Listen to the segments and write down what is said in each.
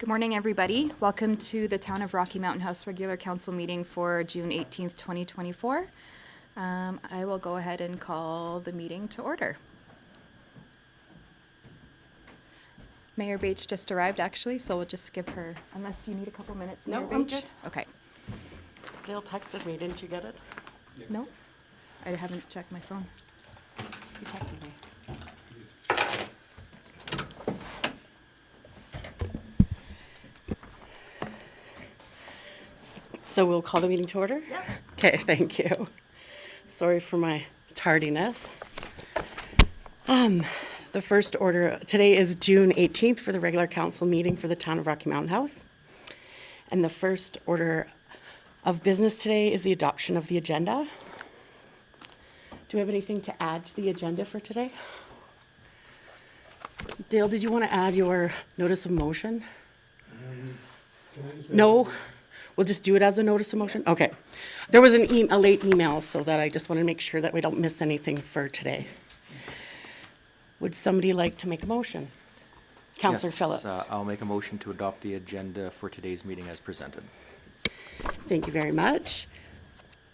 Good morning, everybody. Welcome to the Town of Rocky Mountain House regular council meeting for June 18th, 2024. I will go ahead and call the meeting to order. Mayor Bates just arrived, actually, so we'll just give her, unless you need a couple minutes, No, Mayor I'm Bates? good. Okay. Dale texted me, didn't you get it? No? I haven't checked my phone. He texted me. So we'll call the meeting to order? Yep. Okay, thank you. Sorry for my tardiness. The first order, today is June 18th for the regular council meeting for the Town of Rocky Mountain House. And the first order of business today is the adoption of the agenda. Do we have anything to add to the agenda for today? Dale, did you want to add your notice of motion? No? We'll just do it as a notice of motion? Okay. There was a late email, so that I just want to make sure that we don't miss anything for today. Would somebody like to make a motion? Councillor Yes, Phillips. I'll make a motion to adopt the agenda for today's meeting as presented. Thank you very much.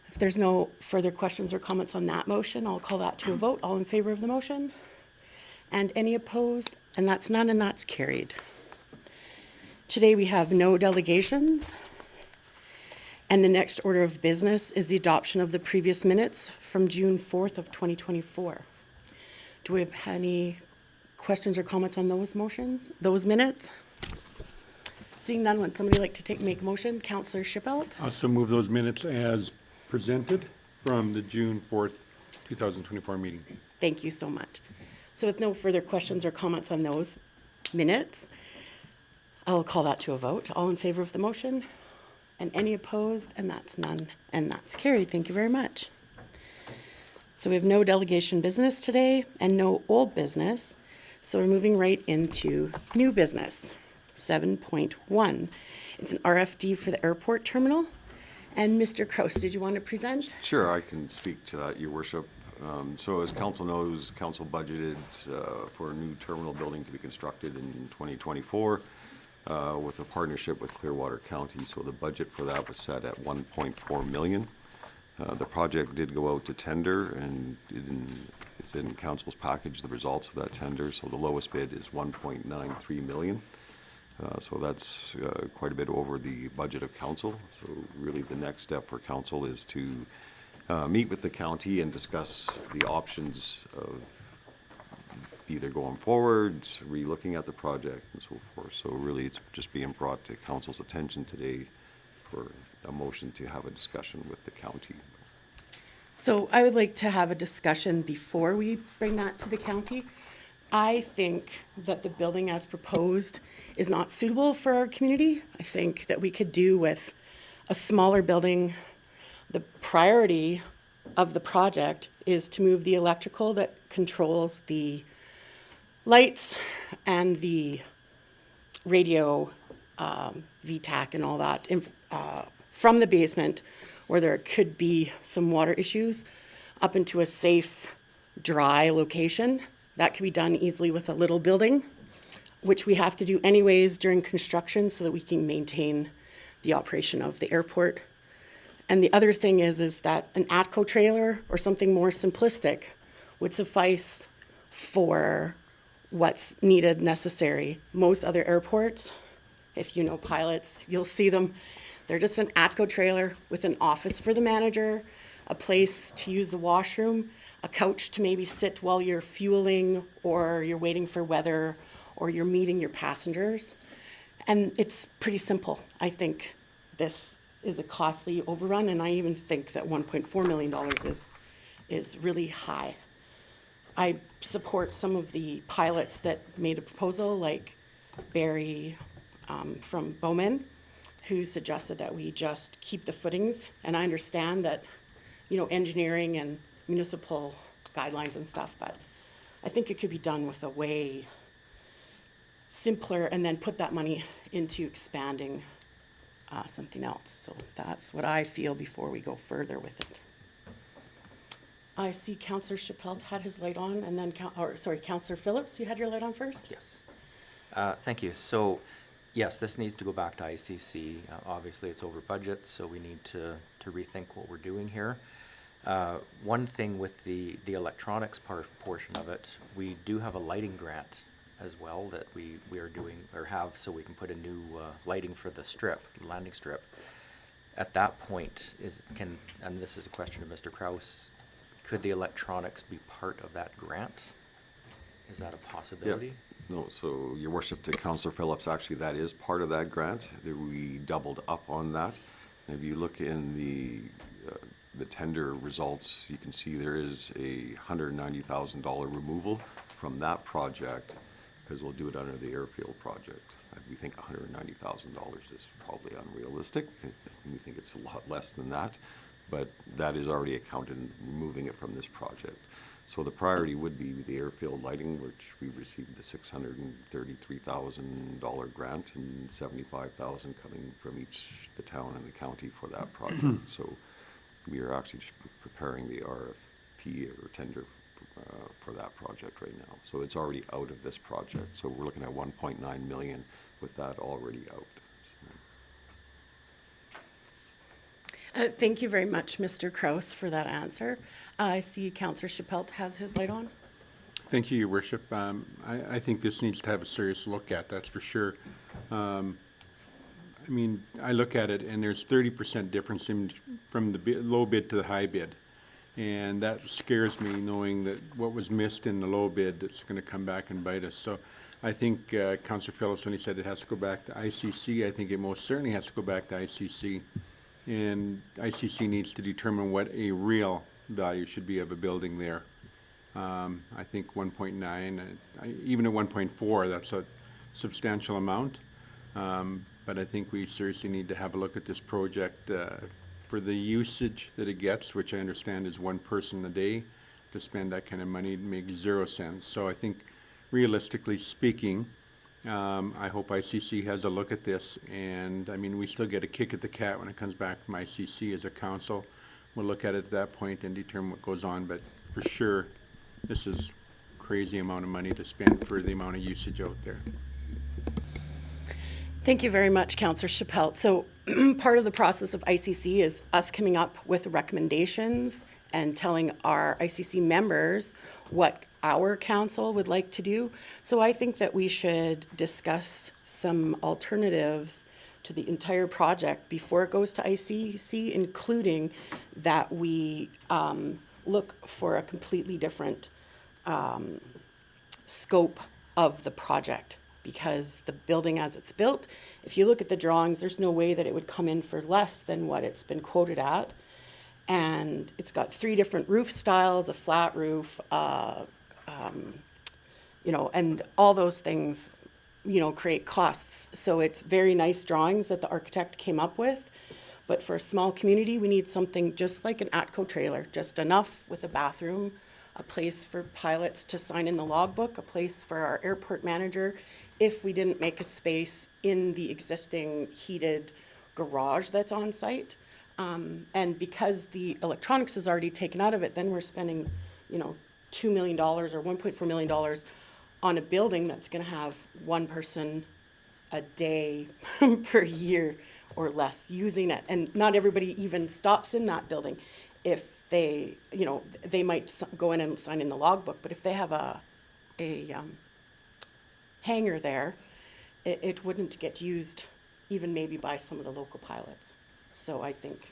If there's no further questions or comments on that motion, I'll call that to a vote. All in favor of the motion? And any opposed? And that's none, and that's carried. Today we have no delegations. And the next order of business is the adoption of the previous minutes from June 4th of 2024. Do we have any questions or comments on those motions, those minutes? Seeing none, would somebody like to make a motion? Councillor Schippelt? Also move those minutes as presented from the June 4th, 2024 meeting. Thank you so much. So with no further questions or comments on those minutes, I'll call that to a vote. All in favor of the motion? And any opposed? And that's none. And that's carried. Thank you very much. So we have no delegation business today and no old business. So we're moving right into new business, 7.1. It's an RFD for the airport terminal. And Mr. Kraus, did you want to present? Sure, I can speak to that, Your Worship. So as council knows, council budgeted for a new terminal building to be constructed in 2024 with a partnership with Clearwater County. So the budget for that was set at $1.4 million. The project did go out to tender, and it's in council's package, the results of that tender. So the lowest bid is $1.93 million. So that's quite a bit over the budget of council. So really the next step for council is to meet with the county and discuss the options of either going forward, re-looking at the project and so forth. So really it's just being brought to council's attention today for a motion to have a discussion with the county. So I would like to have a discussion before we bring that to the county. I think that the building as proposed is not suitable for our community. I think that we could do with a smaller building. The priority of the project is to move the electrical that controls the lights and the radio, VTAC and all that from the basement where there could be some water issues up into a safe, dry location. That could be done easily with a little building, which we have to do anyways during construction so that we can maintain the operation of the airport. And the other thing is that an ATCO trailer or something more simplistic would suffice for what's needed, necessary. Most other airports, if you know pilots, you'll see them. They're just an ATCO trailer with an office for the manager, a place to use the washroom, a couch to maybe sit while you're fueling or you're waiting for weather or you're meeting your passengers. And it's pretty simple. I think this is a costly overrun, and I even think that $1.4 million is really high. I support some of the pilots that made a proposal, like Barry from Bowman, who suggested that we just keep the footings. And I understand that, engineering and municipal guidelines and stuff, but I think it could be done with a way simpler and then put that money into expanding something else. So that's what I feel before we go further with it. I see Councillor Chappelle had his light on, and then, Councillor Phillips, you had your light on first? Yes. Thank you. So Yes, this needs to go back to ICC. Obviously, it's over budget, so we need to rethink what we're doing here. One thing with the electronics portion of it, we do have a lighting grant as well that we are doing, or have, so we can put a new lighting for the strip, landing strip. At that point, and this is a question to Mr. Kraus, could the electronics be part of that grant? Is that a possibility? No, so your worship, to Councillor Phillips, actually that is part of that grant. We doubled up on that. And if you look in the tender results, you can see there is a $190,000 removal from that project, because we'll do it under the airfield project. We think $190,000 is probably unrealistic. We think it's a lot less than that, but that is already accounted in removing it from this project. So the priority would be the airfield lighting, which we received the $633,000 grant and $75,000 coming from the town and the county for that project. So we are actually just preparing the RFP or tender for that project right now. So it's already out of this project. So we're looking at 1.9 million with that already out. Thank you very much, Mr. Kraus, for that answer. I see Councillor Chappelle has his light on. Thank you, Your Worship. I think this needs to have a serious look at, that's for sure. I mean, I look at it and there's 30% difference from the low bid to the high bid. And that scares me, knowing that what was missed in the low bid that's going to come back and bite us. So I think Councillor Phillips, when he said it has to go back to ICC, I think it most certainly has to go back to ICC. And ICC needs to determine what a real value should be of a building there. I think 1.9, even at 1.4, that's a substantial amount. But I think we seriously need to have a look at this project for the usage that it gets, which I understand is one person a day. To spend that kind of money makes 0 sense. So I think, realistically speaking, I hope ICC has a look at this, and I mean, we still get a kick at the cat when it comes back from ICC as a council. We'll look at it at that point and determine what goes on, but for sure, this is crazy amount of money to spend for the amount of usage out there. Thank you very much, Councillor Chappelle. So part of the process of ICC is us coming up with recommendations and telling our ICC members what our council would like to do. So I think that we should discuss some alternatives to the entire project before it goes to ICC, including that we look for a completely different scope of the project. Because the building as it's built, if you look at the drawings, there's no way that it would come in for less than what it's been quoted at. And it's got 3 different roof styles, a flat roof, you know, and all those things, you know, create costs. So it's very nice drawings that the architect came up with. But for a small community, we need something just like an ATCO trailer, just enough with a bathroom, a place for pilots to sign in the logbook, a place for our airport manager, if we didn't make a space in the existing heated garage that's on site. And because the electronics is already taken out of it, then we're spending, you know, $2 million or $1.4 million on a building that's gonna have one person a day per year or less using it. And not everybody even stops in that building. If they, you know, they might go in and sign in the logbook, but if they have a hangar there, it wouldn't get used even maybe by some of the local pilots. So I think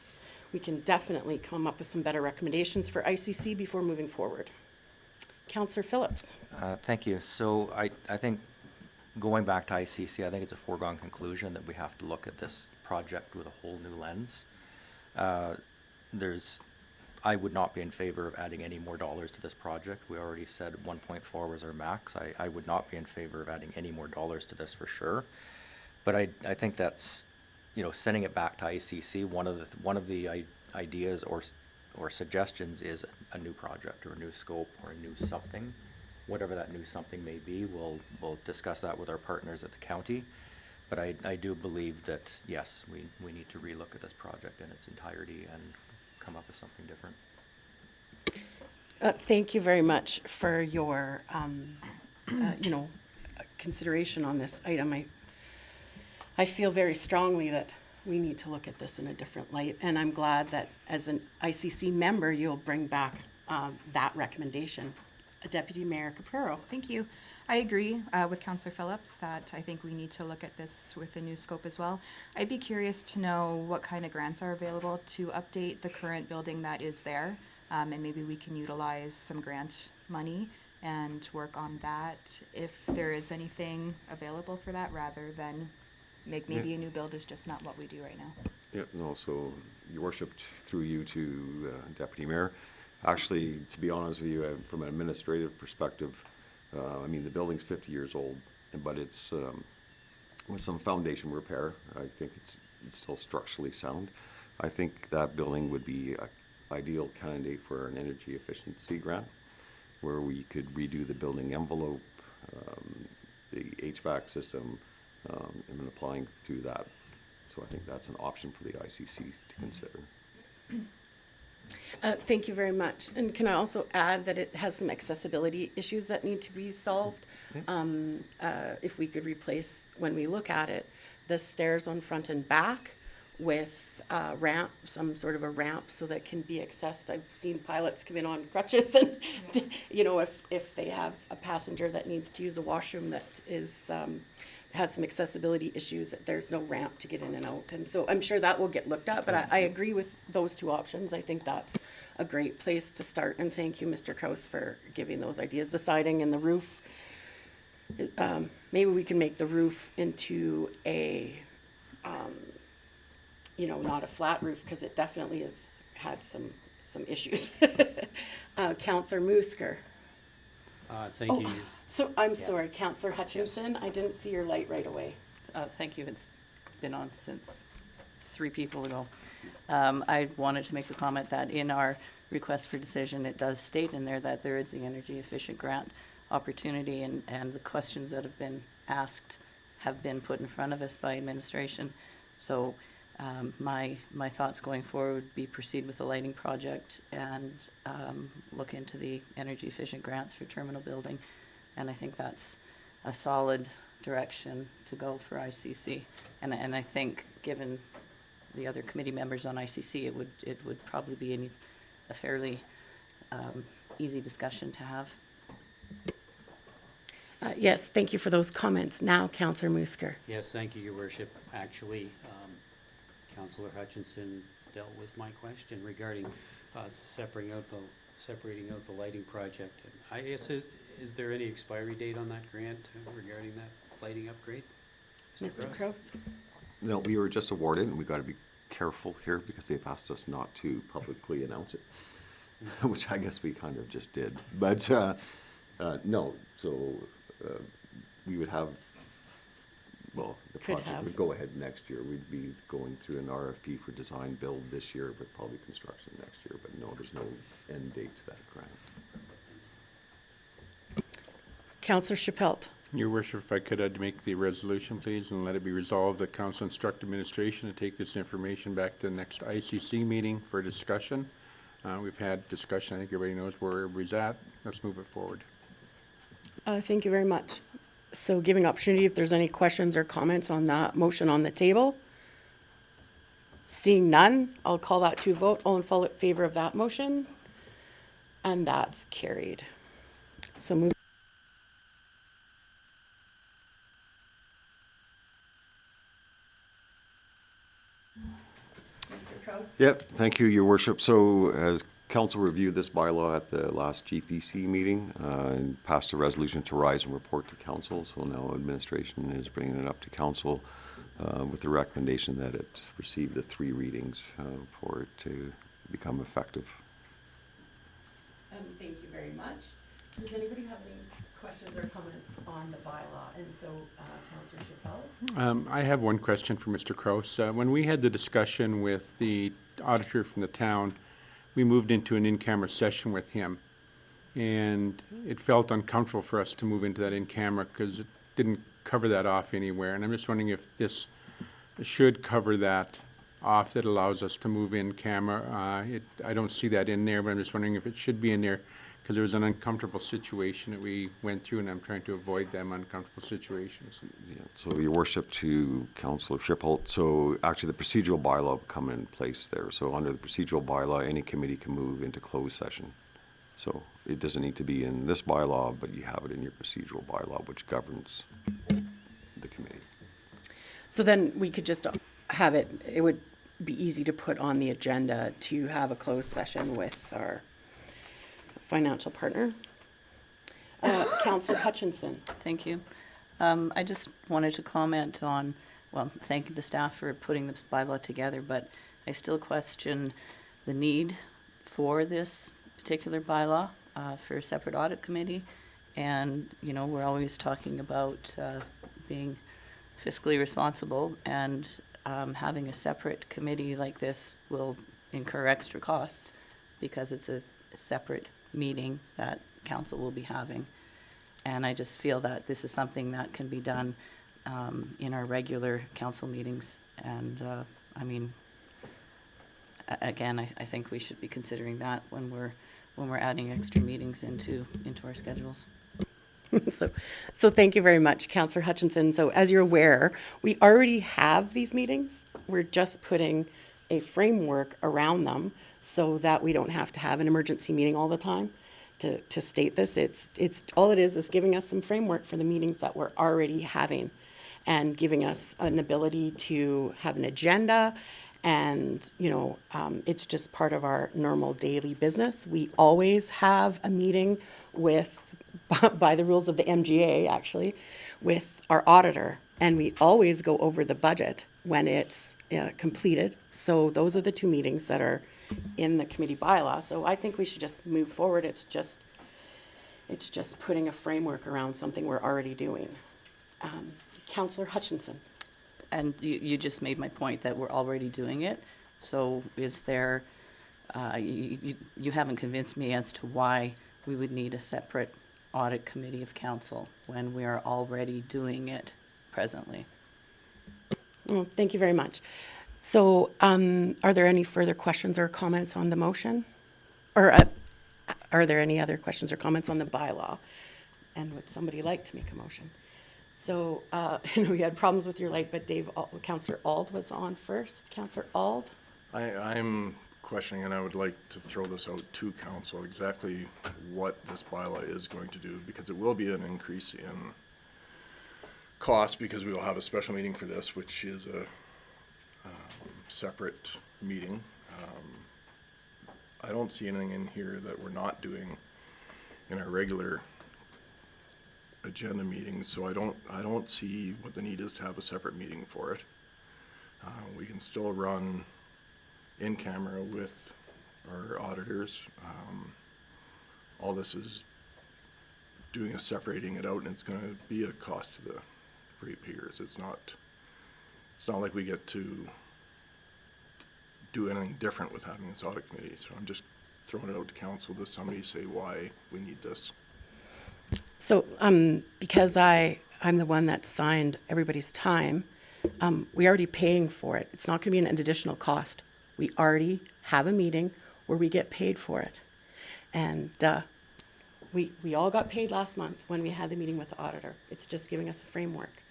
we can definitely come up with some better recommendations for ICC before moving forward. Councillor Phillips. Thank you. So I think going back to ICC, I think it's a foregone conclusion that we have to look at this project with a whole new lens. I would not be in favor of adding any more dollars to this project. We already said 1.4 was our max. I would not be in favor of adding any more dollars to this for sure. But I think that's, you know, sending it back to ICC. One of the ideas or suggestions is a new project or a new scope or a new something, whatever that new something may be. We'll discuss that with our partners at the county. But I do believe that yes, we need to relook at this project in its entirety and come up with something different. Thank you very much for your, you know, consideration on this item. I feel very strongly that we need to look at this in a different light, and I'm glad that as an ICC member, you'll bring back that recommendation. Deputy Mayor Caprero. Thank you. I agree with Councillor Phillips that I think we need to look at this with a new scope as well. I'd be curious to know what kind of grants are available to update the current building that is there. And maybe we can utilize some grant money and work on that if there is anything available for that, rather than make maybe a new build is just not what we do right now. Yeah, no, so, Your Worship, through you to Deputy Mayor. Actually, to be honest with you, from an administrative perspective, I mean, the building's 50 years old, but it's, with some foundation repair, I think it's still structurally sound. I think that building would be an ideal candidate for an energy efficiency grant, where we could redo the building envelope, the HVAC system, and applying through that. So I think that's an option for the ICC to consider. Thank you very much. And can I also add that it has some accessibility issues that need to be solved? If we could replace, when we look at it, the stairs on front and back with ramp, some sort of a ramp so that can be accessed. I've seen pilots come in on crutches and, you know, if they have a passenger that needs to use a washroom that is, has some accessibility issues, that there's no ramp to get in and out. And so I'm sure that will get looked at, but I agree with those two options. I think that's a great place to start. And thank you, Mr. Kraus, for giving those ideas. The siding and the roof, maybe we can make the roof into a, you know, not a flat roof, because it definitely has had some issues. Councillor Musker. Thank you. So, I'm sorry, Councillor Hutchinson, I didn't see your light right away. Thank you. It's been on since 3 people ago. I wanted to make the comment that in our request for decision, it does state in there that there is the energy efficient grant opportunity, and the questions that have been asked have been put in front of us by administration. So my thoughts going forward would be proceed with the lighting project and look into the energy efficient grants for terminal building. And I think that's a solid direction to go for ICC. And I think, given the other committee members on ICC, it would probably be a fairly easy discussion to have. Yes, thank you for those comments. Now, Councillor Musker. Yes, thank you, Your Worship. Actually, Councillor Hutchinson dealt with my question regarding separating out the lighting project. And I guess, is there any expiry date on that grant regarding that lighting upgrade? Mr. Kraus? No, we were just awarded, and we've got to be careful here because they've asked us not to publicly announce it, which I guess we kind of just did. But no, so we would have, well, the Could project have. would go ahead next year. We'd be going through an RFP for design build this year, but probably construction next year. But no, there's no end date to that grant. Councillor Chappelle. Your Worship, if I could, I'd make the resolution, please, and let it be resolved that council instruct administration to take this information back to the next ICC meeting for discussion. We've had discussion. I think everybody knows where everybody's at. Let's move it forward. Thank you very much. So giving opportunity if there's any questions or comments on that motion on the table. Seeing none, I'll call that to a vote. All in favor of that motion? And that's carried. So move. Mr. Kraus? Yep, thank you, Your Worship. So as council reviewed this bylaw at the last GPC meeting and passed a resolution to rise and report to council, so now administration is bringing it up to council with the recommendation that it receive the 3 readings for it to become effective. Thank you very much. Does anybody have any questions or comments on the bylaw? And so, Councillor Chappelle? I have one question for Mr. Kraus. When we had the discussion with the auditor from the town, we moved into an in-camera session with him. And it felt uncomfortable for us to move into that in-camera because it didn't cover that off anywhere. And I'm just wondering if this should cover that off, that allows us to move in camera. I don't see that in there, but I'm just wondering if it should be in there, because there was an uncomfortable situation that we went through, and I'm trying to avoid them uncomfortable situations. Yeah, so your worship to Councillor Shipholt, so actually the procedural bylaw will come in place there. So under the procedural bylaw, any committee can move into closed session. So it doesn't need to be in this bylaw, but you have it in your procedural bylaw, which governs the committee. So then we could just have it would be easy to put on the agenda to have a closed session with our financial partner. Councillor Hutchinson. Thank you. I just wanted to comment on, well, thank the staff for putting this bylaw together, but I still question the need for this particular bylaw for a separate audit committee. And, you know, we're always talking about being fiscally responsible, and having a separate committee like this will incur extra costs because it's a separate meeting that council will be having. And I just feel that this is something that can be done in our regular council meetings. And I mean, again, I think we should be considering that when we're adding extra meetings into our schedules. So thank you very much, Councillor Hutchinson. So as you're aware, we already have these meetings. We're just putting a framework around them so that we don't have to have an emergency meeting all the time to state this. It's all it is giving us some framework for the meetings that we're already having and giving us an ability to have an agenda. And, you know, it's just part of our normal daily business. We always have a meeting with, by the rules of the MGA, actually, with our auditor. And we always go over the budget when it's completed. So those are the two meetings that are in the committee bylaw. So I think we should just move forward. It's just putting a framework around something we're already doing. Councillor Hutchinson. And you just made my point that we're already doing it. So is there, you haven't convinced me as to why we would need a separate audit committee of council when we are already doing it presently. Well, thank you very much. So are there any further questions or comments on the motion? Or are there any other questions or comments on the bylaw? And would somebody like to make a motion? So I know you had problems with your light, but Councillor Auld was on first. Councillor Auld? I'm questioning, and I would like to throw this out to council, exactly what this bylaw is going to do, because it will be an increase in cost, because we will have a special meeting for this, which is a separate meeting. I don't see anything in here that we're not doing in our regular agenda meetings, so I don't see what the need is to have a separate meeting for it. We can still run in camera with our auditors. All this is doing is separating it out, and it's going to be a cost to the ratepayers. It's not like we get to do anything different with having this audit committee. So I'm just throwing it out to council. Does somebody say why we need this? So because I'm the one that signed everybody's time, we're already paying for it. It's not going to be an additional cost. We already have a meeting where we get paid for it. And we all got paid last month when we had the meeting with the auditor. It's just giving us a framework.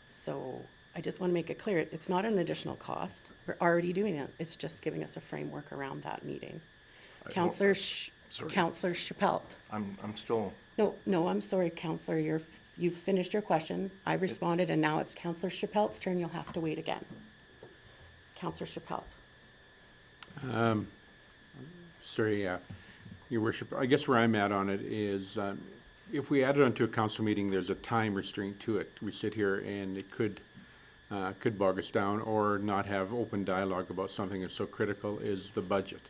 So I just want to make it clear, it's not an additional cost. We're already doing it. It's just giving us a framework around that meeting. Councillor Chappelle. I'm still. No, I'm sorry, Councillor, you've finished your question. I've responded, and now it's Councillor Chappelle's turn. You'll have to wait again. Councillor Chappelle. Sorry, Your Worship, I guess where I'm at on it is, if we add it onto a council meeting, there's a time restraint to it. We sit here and it could bog us down or not have open dialogue about something that's so critical is the budget.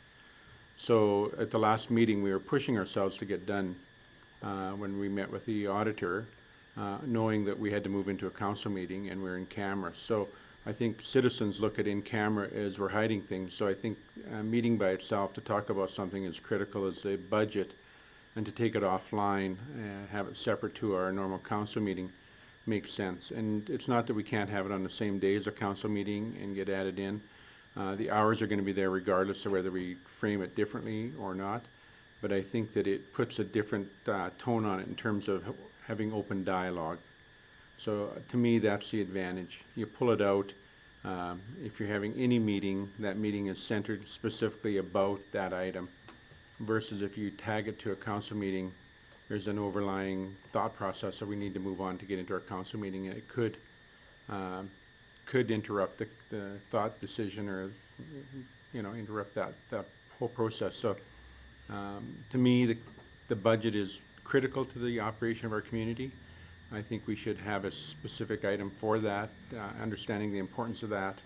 So at the last meeting, we were pushing ourselves to get done when we met with the auditor, knowing that we had to move into a council meeting and we're in camera. So I think citizens look at in camera as we're hiding things. So I think a meeting by itself to talk about something as critical as the budget and to take it offline and have it separate to our normal council meeting makes sense. And it's not that we can't have it on the same day as a council meeting and get added in. The hours are going to be there regardless of whether we frame it differently or not. but I think that it puts a different tone on it in terms of having open dialogue. So to me, that's the advantage. You pull it out. If you're having any meeting, that meeting is centered specifically about that item, versus if you tag it to a council meeting, there's an overlying thought process that we need to move on to get into our council meeting, and it could interrupt the thought decision, or, interrupt that whole process. So, to me, the budget is critical to the operation of our community. I think we should have a specific item for that, understanding the importance of that.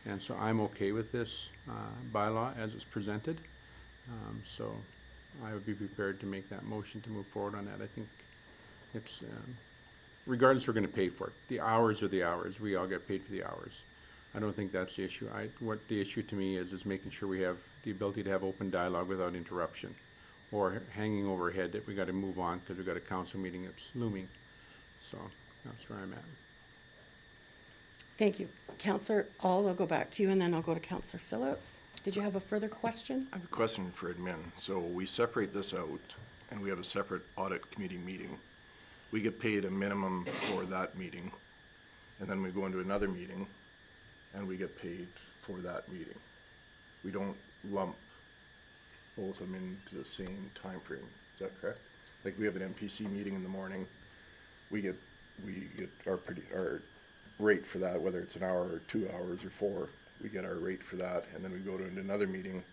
And so I'm okay with this bylaw as it's presented. So I would be prepared to make that motion to move forward on that. I think it's, regardless, we're going to pay for it. The hours are the hours. We all get paid for the hours. I don't think that's the issue. What the issue to me is making sure we have the ability to have open dialogue without interruption, or hanging overhead that we got to move on because we've got a council meeting that's looming. So that's where I'm at. Thank you. Councillor All, I'll go back to you, and then I'll go to Councillor Phillips. Did you have a further question? I have a question for admin. So we separate this out, and we have a separate audit committee meeting. We get paid a minimum for that meeting, and then we go into another meeting, and we get paid for that meeting. We don't lump both of them into the same time frame. Is that correct? Like, we have an MPC meeting in the morning, we get our rate for that, whether it's an hour or 2 hours or 4, we get our rate for that, and then we go to another meeting,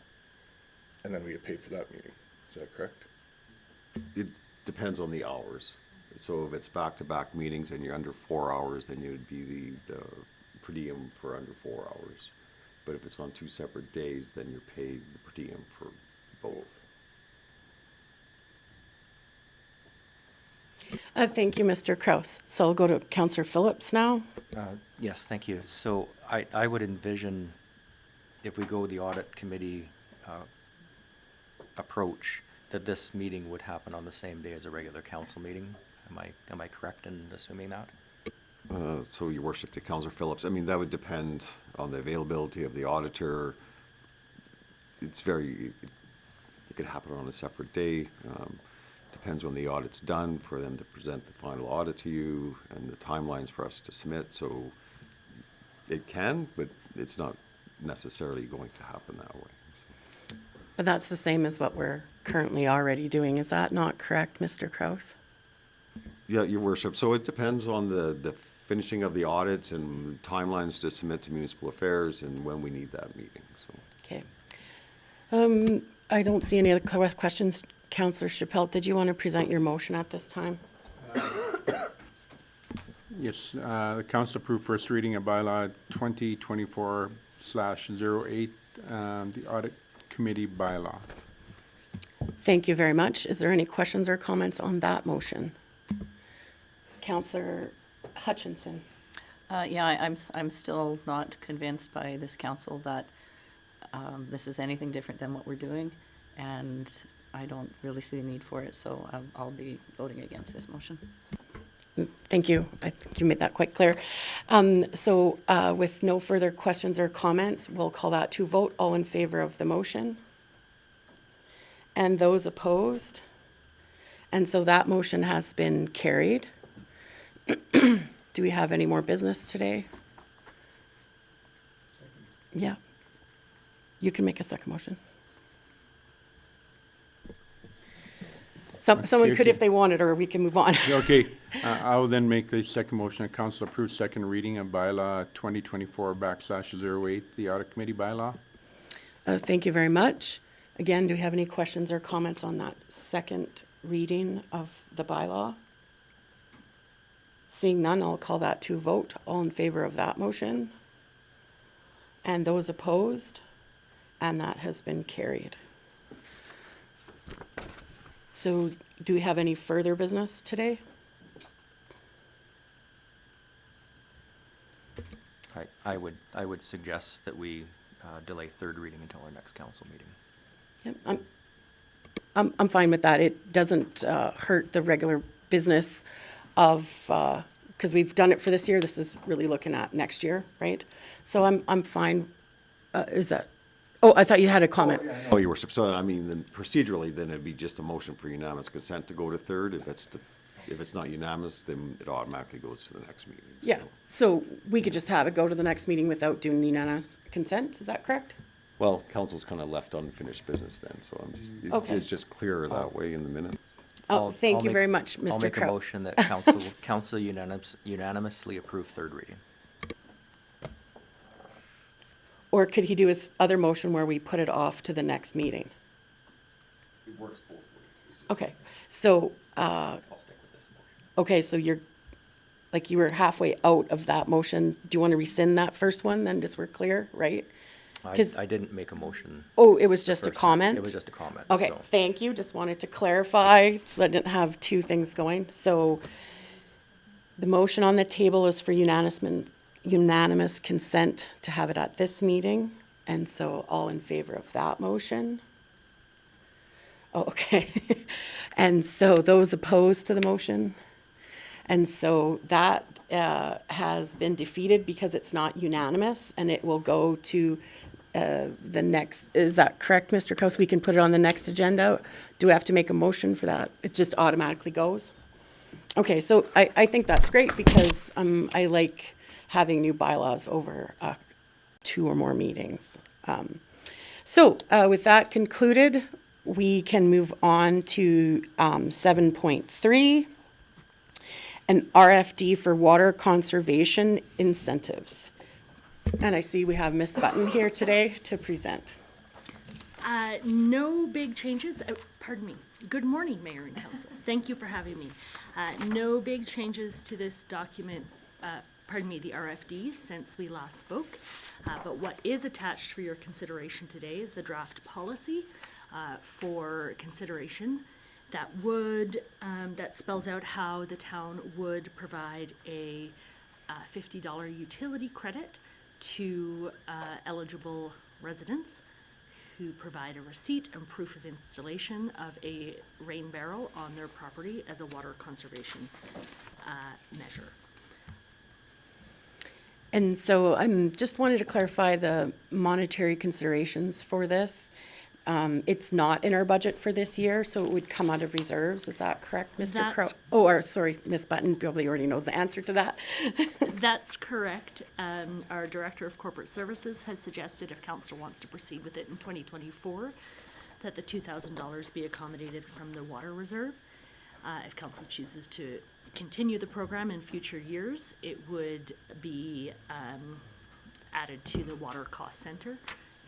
and then we get paid for that meeting. Is that correct? It depends on the hours. So if it's back-to-back meetings and you're under 4 hours, then you would be the per diem for under 4 hours. But if it's on 2 separate days, then you're paid the per diem for both. Thank you, Mr. Kraus. So I'll go to Councillor Phillips now. Yes, thank you. So I would envision, if we go the audit committee approach, that this meeting would happen on the same day as a regular council meeting. Am I correct in assuming that? So, Your Worship, to Councillor Phillips, I mean, that would depend on the availability of the auditor. It could happen on a separate day. Depends when the audit's done for them to present the final audit to you, and the timelines for us to submit. So it can, but it's not necessarily going to happen that way. But that's the same as what we're currently already doing. Is that not correct, Mr. Kraus? Yeah, Your Worship. So it depends on the finishing of the audits and timelines to submit to municipal affairs and when we need that meeting. So. Okay. I don't see any other questions. Councillor Chappelle, did you want to present your motion at this time? Yes, the council approved first reading of bylaw 2024/08, the audit committee bylaw. Thank you very much. Is there any questions or comments on that motion? Councillor Hutchinson. Yeah, I'm still not convinced by this council that this is anything different than what we're doing, and I don't really see the need for it, so I'll be voting against this motion. Thank you. I think you made that quite clear. So with no further questions or comments, we'll call that to vote. All in favor of the motion? And those opposed? And so that motion has been carried. Do we have any more business today? Yeah. You can make a second motion. Someone could if they wanted, or we can move on. Okay, I will then make the second motion that council approve second reading of bylaw 2024/08, the audit committee bylaw. Thank you very much. Again, do we have any questions or comments on that second reading of the bylaw? Seeing none, I'll call that to vote. All in favor of that motion? And those opposed? And that has been carried. So do we have any further business today? I would suggest that we delay third reading until our next council meeting. Yep, I'm fine with that. It doesn't hurt the regular business of, because we've done it for this year. This is really looking at next year, right? So I'm fine. Is that Oh, I thought you had a comment. Oh, your worship, so I mean, then procedurally, then it'd be just a motion for unanimous consent to go to third. If it's not unanimous, then it automatically goes to the next meeting. Yeah, so we could just have it go to the next meeting without doing the unanimous consent, is that correct? Well, council's kind of left unfinished business then, so I'm just, Okay. it's just clearer that way in the minute. Oh, I'll thank you make- very much, I'll Mr. make a Kraut. motion that council unanimously approve third reading. Or could he do his other motion where we put it off to the next meeting? It works both ways. Okay, so, I'll stick with this motion. okay, so you're, like, you were halfway out of that motion. Do you want to rescind that first one, then, just we're clear, right? 'Cause- I didn't make a motion. Oh, it was just a first. comment? It was just a comment, Okay, so. thank you, just wanted to clarify, so I didn't have two things going. So the motion on the table is for unanimous consent to have it at this meeting, and so all in favor of that motion? Oh, okay. And so those opposed to the motion? And so that has been defeated because it's not unanimous, and it will go to the next, is that correct, Mr. Kraus? We can put it on the next agenda? Do we have to make a motion for that? It just automatically goes? Okay, so I think that's great because I like having new bylaws over 2 or more meetings. So with that concluded, we can move on to 7.3, an RFD for water conservation incentives. And I see we have Ms. Button here today to present. No big changes. Pardon me. Good morning, Mayor and Council. Thank you for having me. No big changes to this document, the RFD, since we last spoke. But what is attached for your consideration today is the draft policy for consideration that spells out how the town would provide a $50 utility credit to eligible residents who provide a receipt and proof of installation of a rain barrel on their property as a water conservation measure. And so I'm just wanted to clarify the monetary considerations for this. It's not in our budget for this year, so it would come out of reserves. Is that correct, Mr. Crow? That's- Oh, or sorry, Ms. Button probably already knows the answer to that. That's correct. Our Director of Corporate Services has suggested if council wants to proceed with it in 2024, that the $2,000 be accommodated from the water reserve. If council chooses to continue the program in future years, it would be added to the water cost center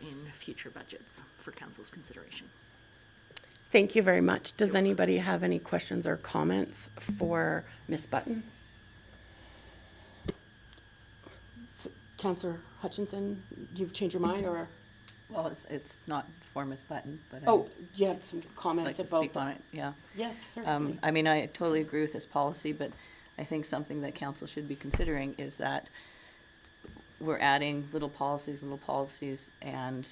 in future budgets for council's consideration. Thank you very much. Does anybody have any questions or comments for Ms. Button? Councillor Hutchinson, you've changed your mind, or, Well, it's not for Ms. Button, but oh, do you have some I'd like comments to about? speak on it, yeah. Yes, certainly. I mean, I totally agree with this policy, but I think something that council should be considering is that we're adding little policies, and,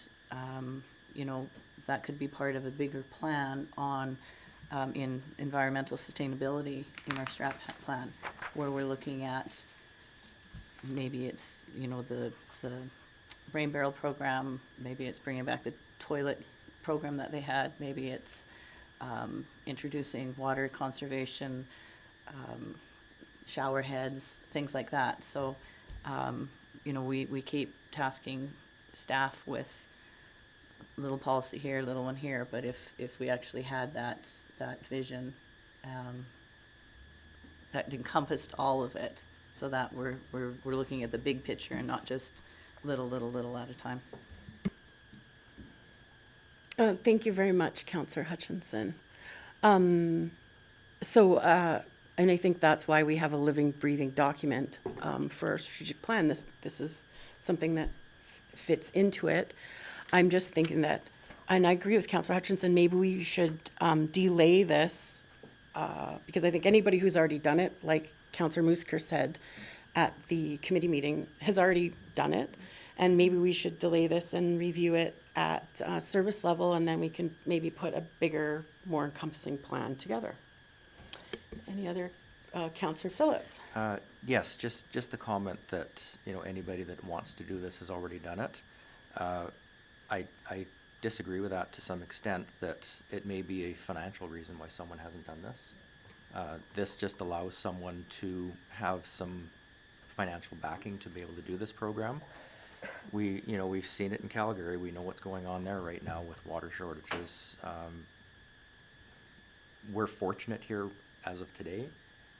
you know, that could be part of a bigger plan on, in environmental sustainability in our strat plan, where we're looking at, maybe it's, you know, the rain barrel program, maybe it's bringing back the toilet program that they had, maybe it's introducing water conservation, shower heads, things like that. So, you know, we keep tasking staff with little policy here, little one here, but if we actually had that vision that encompassed all of it, so that we're looking at the big picture and not just little at a time. Thank you very much, Councillor Hutchinson. And I think that's why we have a living, breathing document for our strategic plan. This is something that fits into it. I'm just thinking that, and I agree with Councillor Hutchinson, maybe we should delay this because I think anybody who's already done it, like Councillor Musker said at the committee meeting, has already done it. And maybe we should delay this and review it at service level, and then we can maybe put a bigger, more encompassing plan together. Any other, Councillor Phillips? Yes, just the comment that, you know, anybody that wants to do this has already done it. I disagree with that to some extent, that it may be a financial reason why someone hasn't done this. This just allows someone to have some financial backing to be able to do this program. We've seen it in Calgary. We know what's going on there right now with water shortages. We're fortunate here as of today,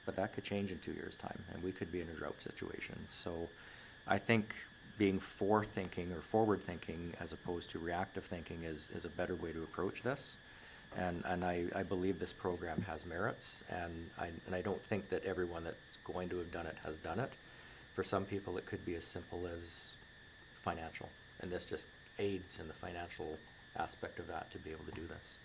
but that could change in 2 years' time, and we could be in a drought situation. So I think being forward-thinking as opposed to reactive thinking is a better way to approach this. And I believe this program has merits, and I don't think that everyone that's going to have done it has done it. For some people, it could be as simple as financial, and this just aids in the financial aspect of that to be able to do this.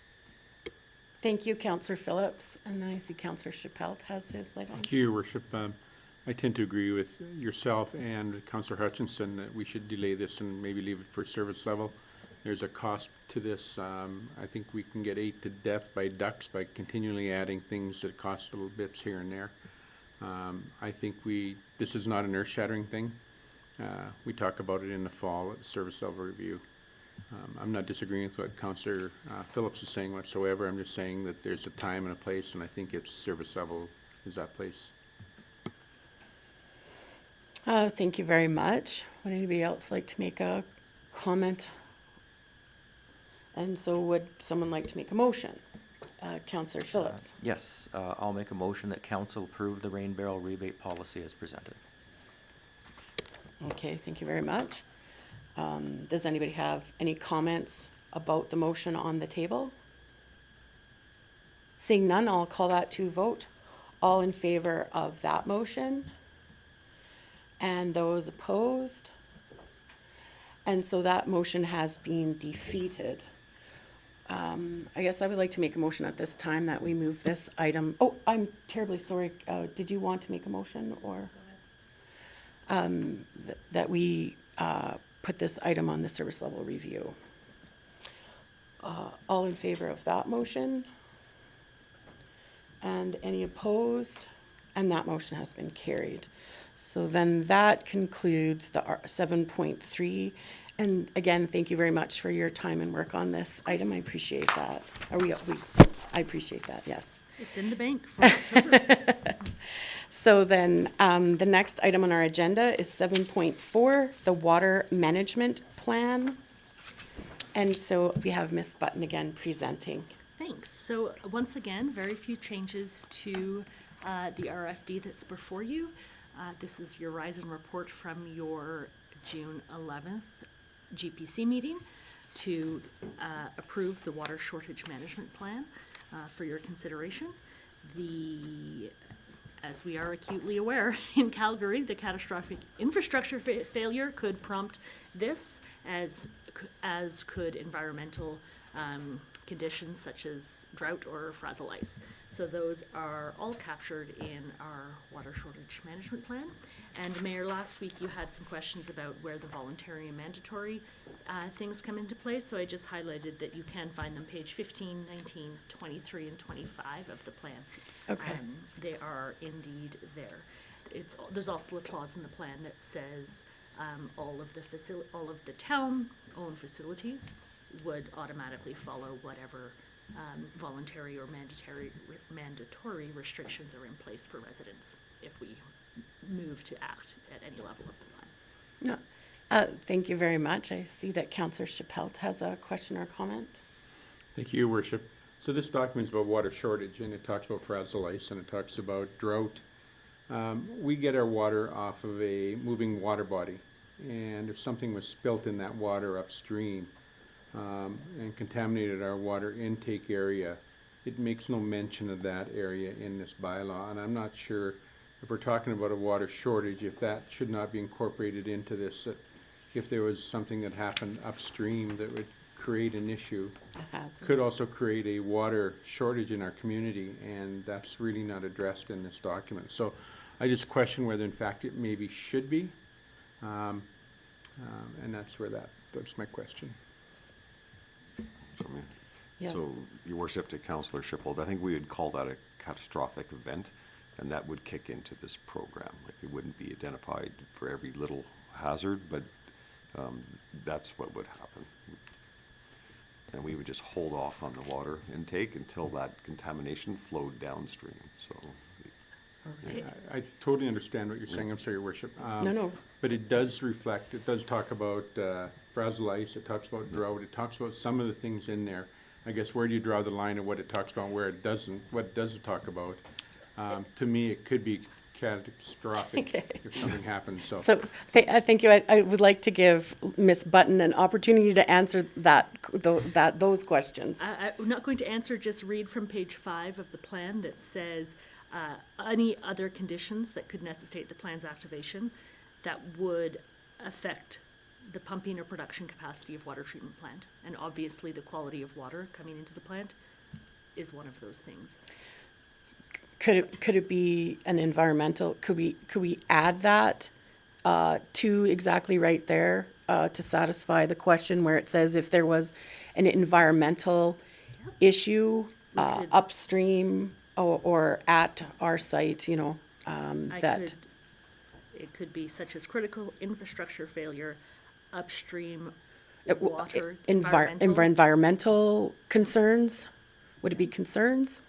Thank you, Councillor Phillips. And then I see Councillor Chappelle has his light on. Thank you, Your Worship. I tend to agree with yourself and Councillor Hutchinson that we should delay this and maybe leave it for service level. There's a cost to this. I think we can get ate to death by ducks by continually adding things that cost little bits here and there. I think this is not an earth-shattering thing. We talk about it in the fall at the service level review. I'm not disagreeing with what Councillor Phillips is saying whatsoever. I'm just saying that there's a time and a place, and I think it's service level is that place. Thank you very much. Would anybody else like to make a comment? And so would someone like to make a motion? Councillor Phillips. Yes, I'll make a motion that council approve the rain barrel rebate policy as presented. Okay, thank you very much. Does anybody have any comments about the motion on the table? Seeing none, I'll call that to vote. All in favor of that motion? And those opposed? And so that motion has been defeated. I guess I would like to make a motion at this time that we move this item. Oh, I'm terribly sorry. Did you want to make a motion or? That we put this item on the service level review. All in favor of that motion? And any opposed? And that motion has been carried. So then that concludes the 7.3. And again, thank you very much for your time and work on this item. I appreciate that. I appreciate that, yes. It's in the bank for October. So then, the next item on our agenda is 7.4, the Water Management Plan. And so we have Ms. Button again presenting. Thanks. So once again, very few changes to the RFD that's before you. This is your rise and report from your June 11th GPC meeting to approve the Water Shortage Management Plan for your consideration. As we are acutely aware, in Calgary, the catastrophic infrastructure failure could prompt this, as could environmental conditions such as drought or frazzle ice. So those are all captured in our water shortage management plan. And Mayor, last week you had some questions about where the voluntary and mandatory things come into play. So I just highlighted that you can find them page 15, 19, 23, and 25 of the plan. Okay. They are indeed there. There's also a clause in the plan that says all of the town-owned facilities would automatically follow whatever voluntary or mandatory restrictions are in place for residents if we move to act at any level of the plan. No, thank you very much. I see that Councillor Chappelle has a question or comment. Thank you, Your Worship. So this document is about water shortage, and it talks about frazzle ice, and it talks about drought. We get our water off of a moving water body, and if something was spilt in that water upstream and contaminated our water intake area, it makes no mention of that area in this bylaw, and I'm not sure if we're talking about a water shortage, if that should not be incorporated into this, that if there was something that happened upstream that would create an issue, could also create a water shortage in our community, and that's really not addressed in this document. So I just question whether in fact it maybe should be, and that's my question. Yeah. So, Your Worship, to Councillor Shippold, I think we would call that a catastrophic event, and that would kick into this program. Like, it wouldn't be identified for every little hazard, but that's what would happen. and we would just hold off on the water intake until that contamination flowed downstream, so. I totally understand what you're saying, I'm sorry, Your Worship. No. But it does reflect, it does talk about frazzle ice, it talks about drought, it talks about some of the things in there. I guess where do you draw the line of what it talks about and where it doesn't, what it doesn't talk about? To me, it could be catastrophic Okay. if something happens, so. So, thank you. I would like to give Ms. Button an opportunity to answer those questions. I'm not going to answer, just read from page 5 of the plan that says, any other conditions that could necessitate the plan's activation that would affect the pumping or production capacity of water treatment plant. And obviously, the quality of water coming into the plant is one of those things. Could it be an environmental, could we add that to exactly right there to satisfy the question where it says if there was an environmental issue could- upstream or at our site, It could be such as critical infrastructure failure, upstream It w- water, environmental. Environmental concerns? Would it be concerns?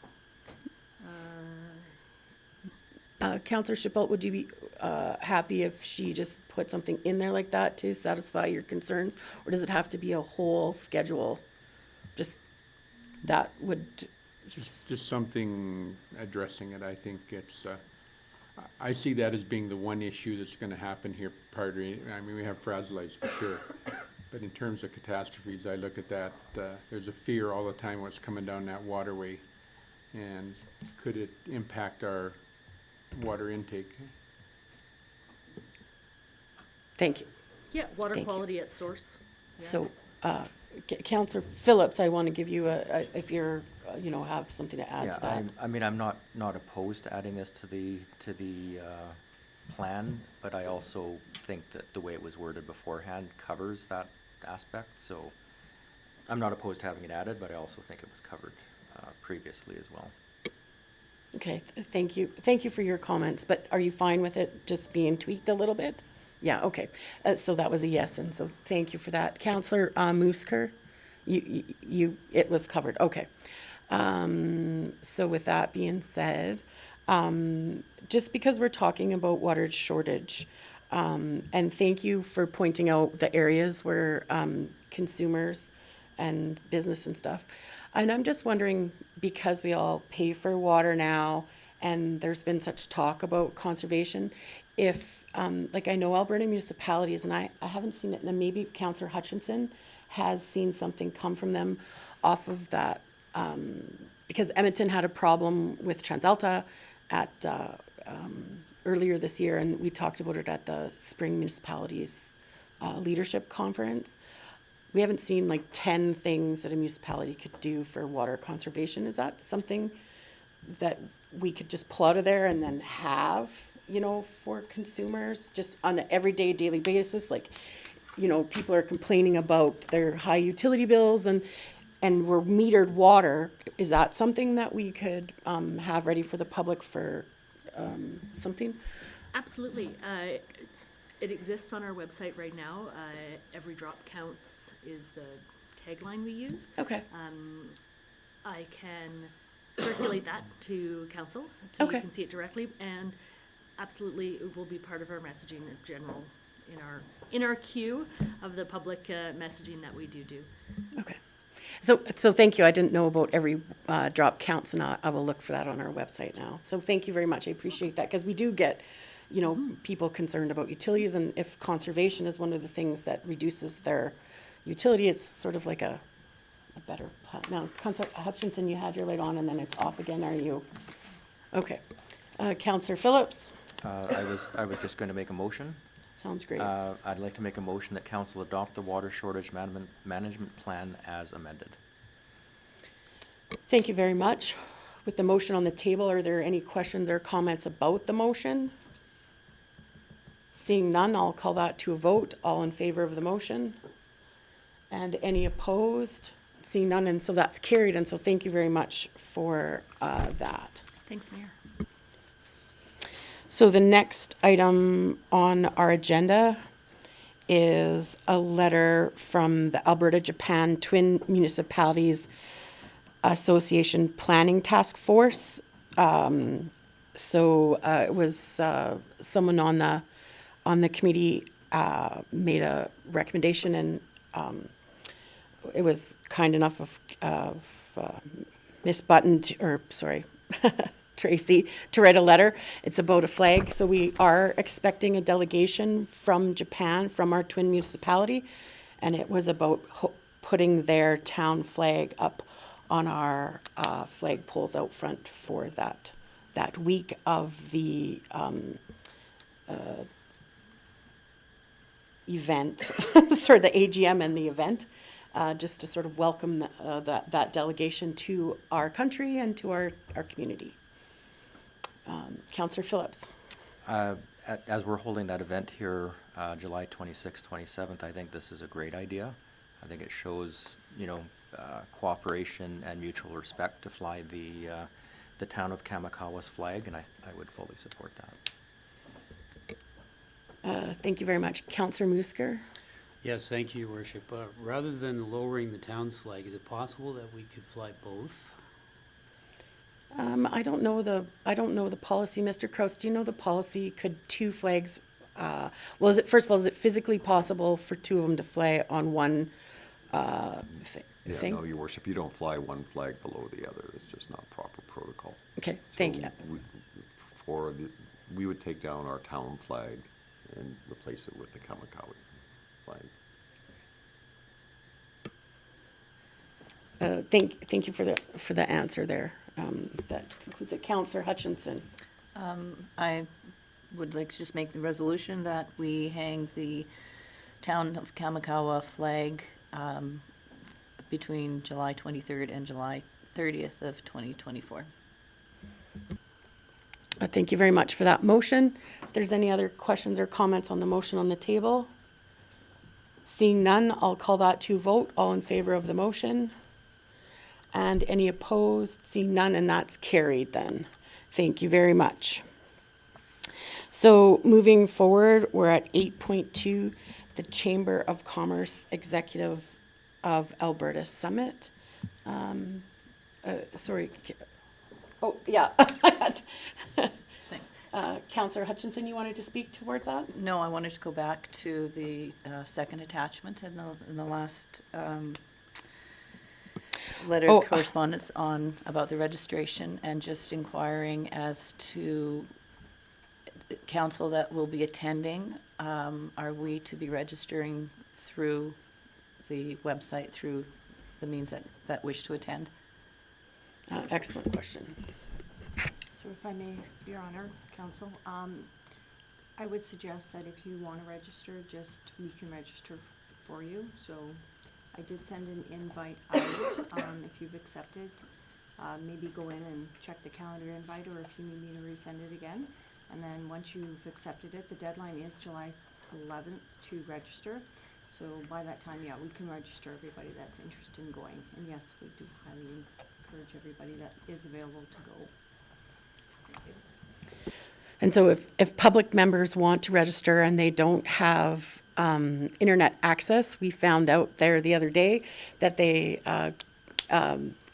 Counselor Chappell, would you be happy if she just put something in there like that to satisfy your concerns? Or does it have to be a whole schedule? Just, that would, Just something addressing it, I think it's, I see that as being the one issue that's gonna happen here prior to, I mean, we have frazzle ice for sure. But in terms of catastrophes, I look at that, there's a fear all the time what's coming down that waterway. And could it impact our water intake? thank you. Yeah, water Thank you. quality at source. Yeah. So, Counselor Phillips, I want to give you if you're, have something to add to that. I mean, I'm not opposed to adding this to the plan, but I also think that the way it was worded beforehand covers that aspect, so I'm not opposed to having it added, but I also think it was covered previously as well. Okay, thank you. Thank you for your comments, but are you fine with it just being tweaked a little bit? Yeah, okay. So that was a yes, and so thank you for that. Counselor Moosker, it was covered, okay. So with that being said, just because we're talking about water shortage, and thank you for pointing out the areas where consumers and business and stuff. And I'm just wondering, because we all pay for water now, and there's been such talk about conservation, if, like I know Alberta municipalities, and I haven't seen it, and maybe Councillor Hutchinson has seen something come from them off of that, because Edmonton had a problem with TransAlta at, earlier this year, and we talked about it at the Spring Municipalities Leadership Conference. We haven't seen like 10 things that a municipality could do for water conservation. Is that something that we could just pull out of there and then have, for consumers, just on an everyday, daily basis? Like, people are complaining about their high utility bills and we're metered water. Is that something that we could have ready for the public for something? Absolutely. It exists on our website right now. Every drop counts is the tagline we use. Okay, I can circulate that to council so Okay. you can see it directly, and absolutely it will be part of our messaging in general in our queue of the public messaging that we do. okay. So thank you. I didn't know about every drop counts, and I will look for that on our website now. So thank you very much. I appreciate that, because we do get, people concerned about utilities, and if conservation is one of the things that reduces their utility, it's sort of like a better plan. Now, Councillor Hutchinson, you had your light on and then it's off again, are you? Okay. Councillor Phillips, I was just going to make a motion. sounds great. I'd like to make a motion that council adopt the water shortage management plan as amended. Thank you very much. With the motion on the table, are there any questions or comments about the motion? Seeing none, I'll call that to a vote. All in favor of the motion? And any opposed? Seeing none, and so that's carried, and so thank you very much for that. Thanks, Mayor. So the next item on our agenda is a letter from the Alberta Japan Twin Municipalities Association Planning Task Force. It was someone on the committee made a recommendation, and it was kind enough of Miss Button, Tracy, to write a letter. It's about a flag, so we are expecting a delegation from Japan, from our twin municipality, and it was about putting their town flag up on our flag poles out front for that week of the event, sort of the AGM and the event, just to sort of welcome that delegation to our country and to our community. Councillor Phillips. As we're holding that event here, July 26th, 27th, I think this is a great idea. I think it shows, cooperation and mutual respect to fly the town of Kamakawa's flag, and I would fully support that. Thank you very much. Councillor Musker. Yes, thank you, Your Worship. Rather than lowering the town's flag, is it possible that we could fly both? I don't know the policy, Mr. Kraus. Do you know the policy? Could two flags, is it physically possible for two of them to fly on one thing? Yeah, no, Your Worship, you don't fly one flag below the other. It's just not proper protocol. Okay, thank you. We would take down our town flag and replace it with the Kamakawa flag. Thank you for the answer there. That concludes it. Councillor Hutchinson. I would like to just make the resolution that we hang the town of Kamakawa flag between July 23rd and July 30th of 2024. Thank you very much for that motion. If there's any other questions or comments on the motion on the table? Seeing none, I'll call that to vote. All in favor of the motion? And any opposed? Seeing none, and that's carried then. Thank you very much. So moving forward, we're at 8.2, the Chamber of Commerce Executive of Alberta Summit. Thanks. Councillor Hutchinson, you wanted to speak towards that? No, I wanted to go back to the second attachment in the last letter Oh. of correspondence about the registration, and just inquiring as to council that will be attending. Are we to be registering through the website, through the means that wish to attend? Excellent question. So if I may, Your Honor, Council, I would suggest that if you want to register, we can register for you. So I did send an invite out. If you've accepted, maybe go in and check the calendar invite, or if you need me to resend it again. And then once you've accepted it, the deadline is July 11th to register. So by that time, yeah, we can register everybody that's interested in going. And yes, we do highly encourage everybody that is available to go. Thank you. And so if public members want to register and they don't have internet access, we found out there the other day that they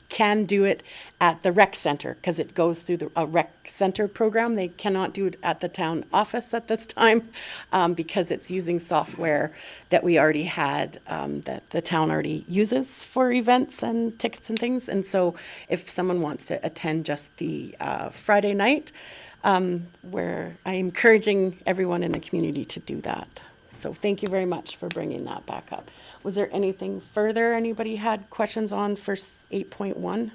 can do it at the rec center, because it goes through a rec center program. They cannot do it at the town office at this time because it's using software that we already had, that the town already uses for events and tickets and things. And so if someone wants to attend just the Friday night, where I'm encouraging everyone in the community to do that. So thank you very much for bringing that back up. Was there anything further anybody had questions on for 8.1?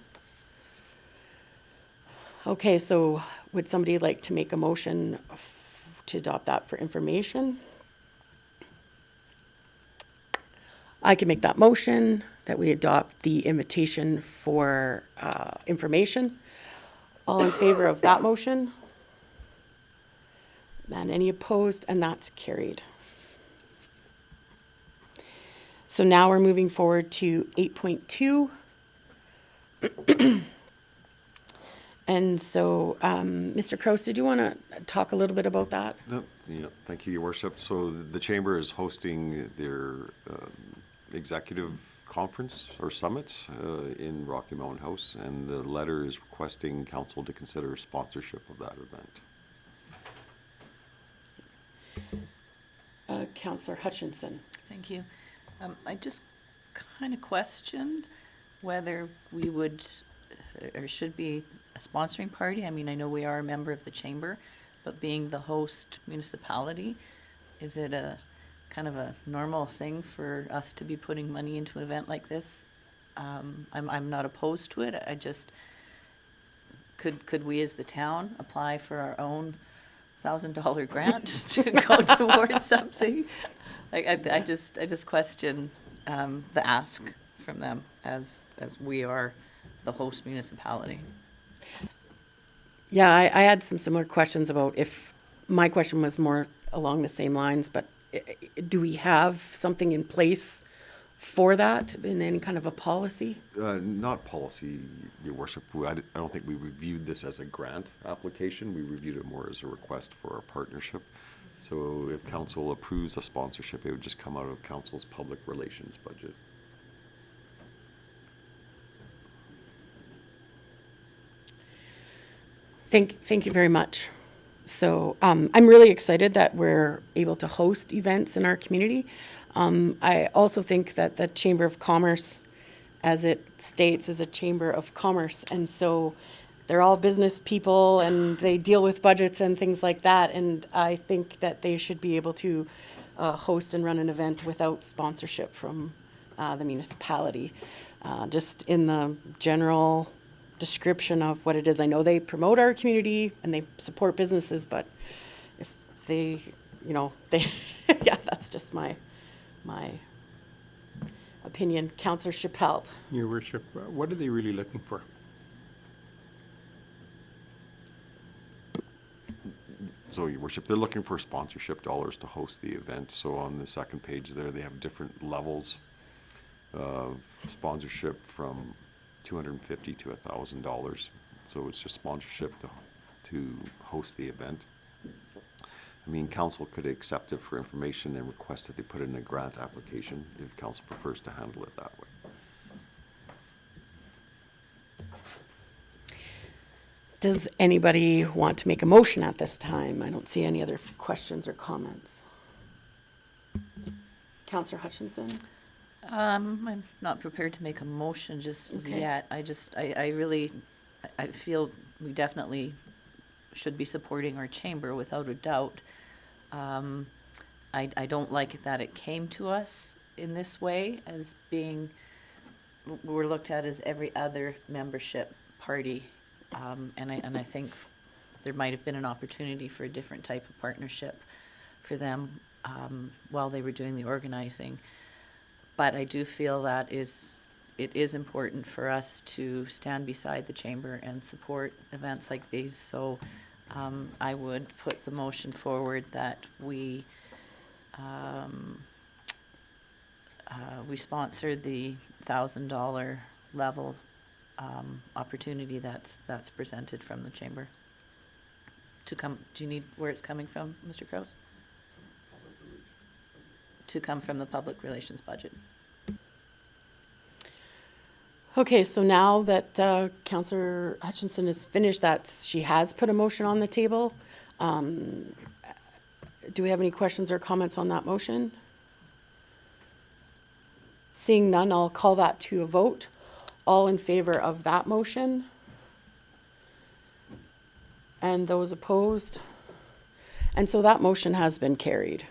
Okay, so would somebody like to make a motion to adopt that for information? I can make that motion that we adopt the invitation for information. All in favor of that motion? And any opposed? And that's carried. So now we're moving forward to 8.2. And so, Mr. Kraus, did you want to talk a little bit about that? No, yeah, thank you, Your Worship. So the Chamber is hosting their executive conference or summit in Rocky Mountain House, and the letter is requesting council to consider sponsorship of that event. Councillor Hutchinson. Thank you. I just kind of questioned whether we would or should be a sponsoring party. I mean, I know we are a member of the chamber, but being the host municipality, is it a kind of a normal thing for us to be putting money into an event like this? I'm not opposed to it. I just, could we as the town apply for our own $1,000 grant to go towards something? Like, I just question the ask from them as we are the host municipality. Yeah, I had some similar questions about if, my question was more along the same lines, but do we have something in place for that in any kind of a policy? Not policy, Your Worship. I don't think we reviewed this as a grant application. We reviewed it more as a request for a partnership. So if council approves a sponsorship, it would just come out of council's public relations budget. Thank you very much. So I'm really excited that we're able to host events in our community. I also think that the Chamber of Commerce, as it states, is a chamber of commerce. And so they're all business people and they deal with budgets and things like that. And I think that they should be able to host and run an event without sponsorship from the municipality. Just in the general description of what it is. I know they promote our community and they support businesses, but if they, yeah, that's just my opinion. Councillor Chappelle. Your Worship, what are they really looking for? So, Your Worship, they're looking for sponsorship dollars to host the event. So on the second page there, they have different levels of sponsorship from $250 to $1,000. So it's just sponsorship to host the event. I mean, council could accept it for information and request that they put in a grant application if council prefers to handle it that way. Does anybody want to make a motion at this time? I don't see any other questions or comments. Councillor Hutchinson? I'm not prepared to make a motion just as Okay. yet. I feel we definitely should be supporting our chamber without a doubt. I don't like that it came to us in this way as being, we're looked at as every other membership party. And I think there might have been an opportunity for a different type of partnership for them while they were doing the organizing. But I do feel that it is important for us to stand beside the chamber and support events like these. So I would put the motion forward that we sponsor the $1,000 level opportunity that's presented from the chamber. To come, do you need where it's coming from, Mr. Kraus? To come from the public relations budget. Okay, so now that Councillor Hutchinson has finished that, she has put a motion on the table. Do we have any questions or comments on that motion? Seeing none, I'll call that to a vote. All in favor of that motion? And those opposed? And so that motion has been carried.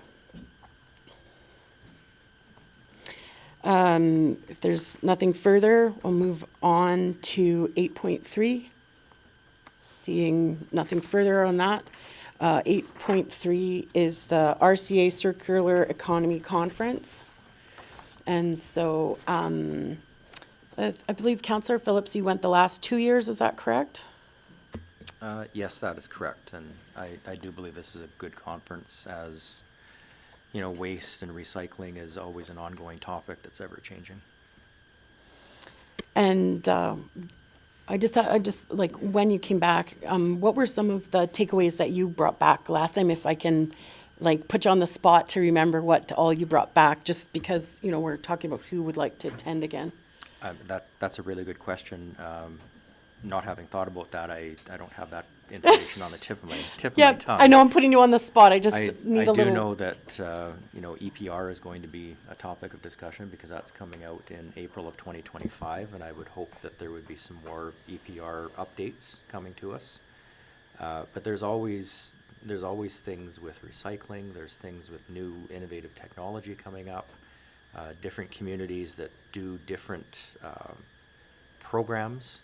If there's nothing further, we'll move on to 8.3. Seeing nothing further on that. 8.3 is the RCA Circular Economy Conference. And so I believe Councillor Phillips, you went the last 2 years, is that correct? Yes, that is correct. And I do believe this is a good conference as, waste and recycling is always an ongoing topic that's ever changing. And I just, like, when you came back, what were some of the takeaways that you brought back last time? If I can, like, put you on the spot to remember what all you brought back, just because, you know, we're talking about who would like to attend again. That's a really good question. Not having thought about that, I don't have that information on the tip of my Yeah, tongue. I know I'm putting you on the spot. I just I need a do little. know that, you know, EPR is going to be a topic of discussion because that's coming out in April of 2025, and I would hope that there would be some more EPR updates coming to us. But there's always things with recycling, there's things with new innovative technology coming up, different communities that do different programs.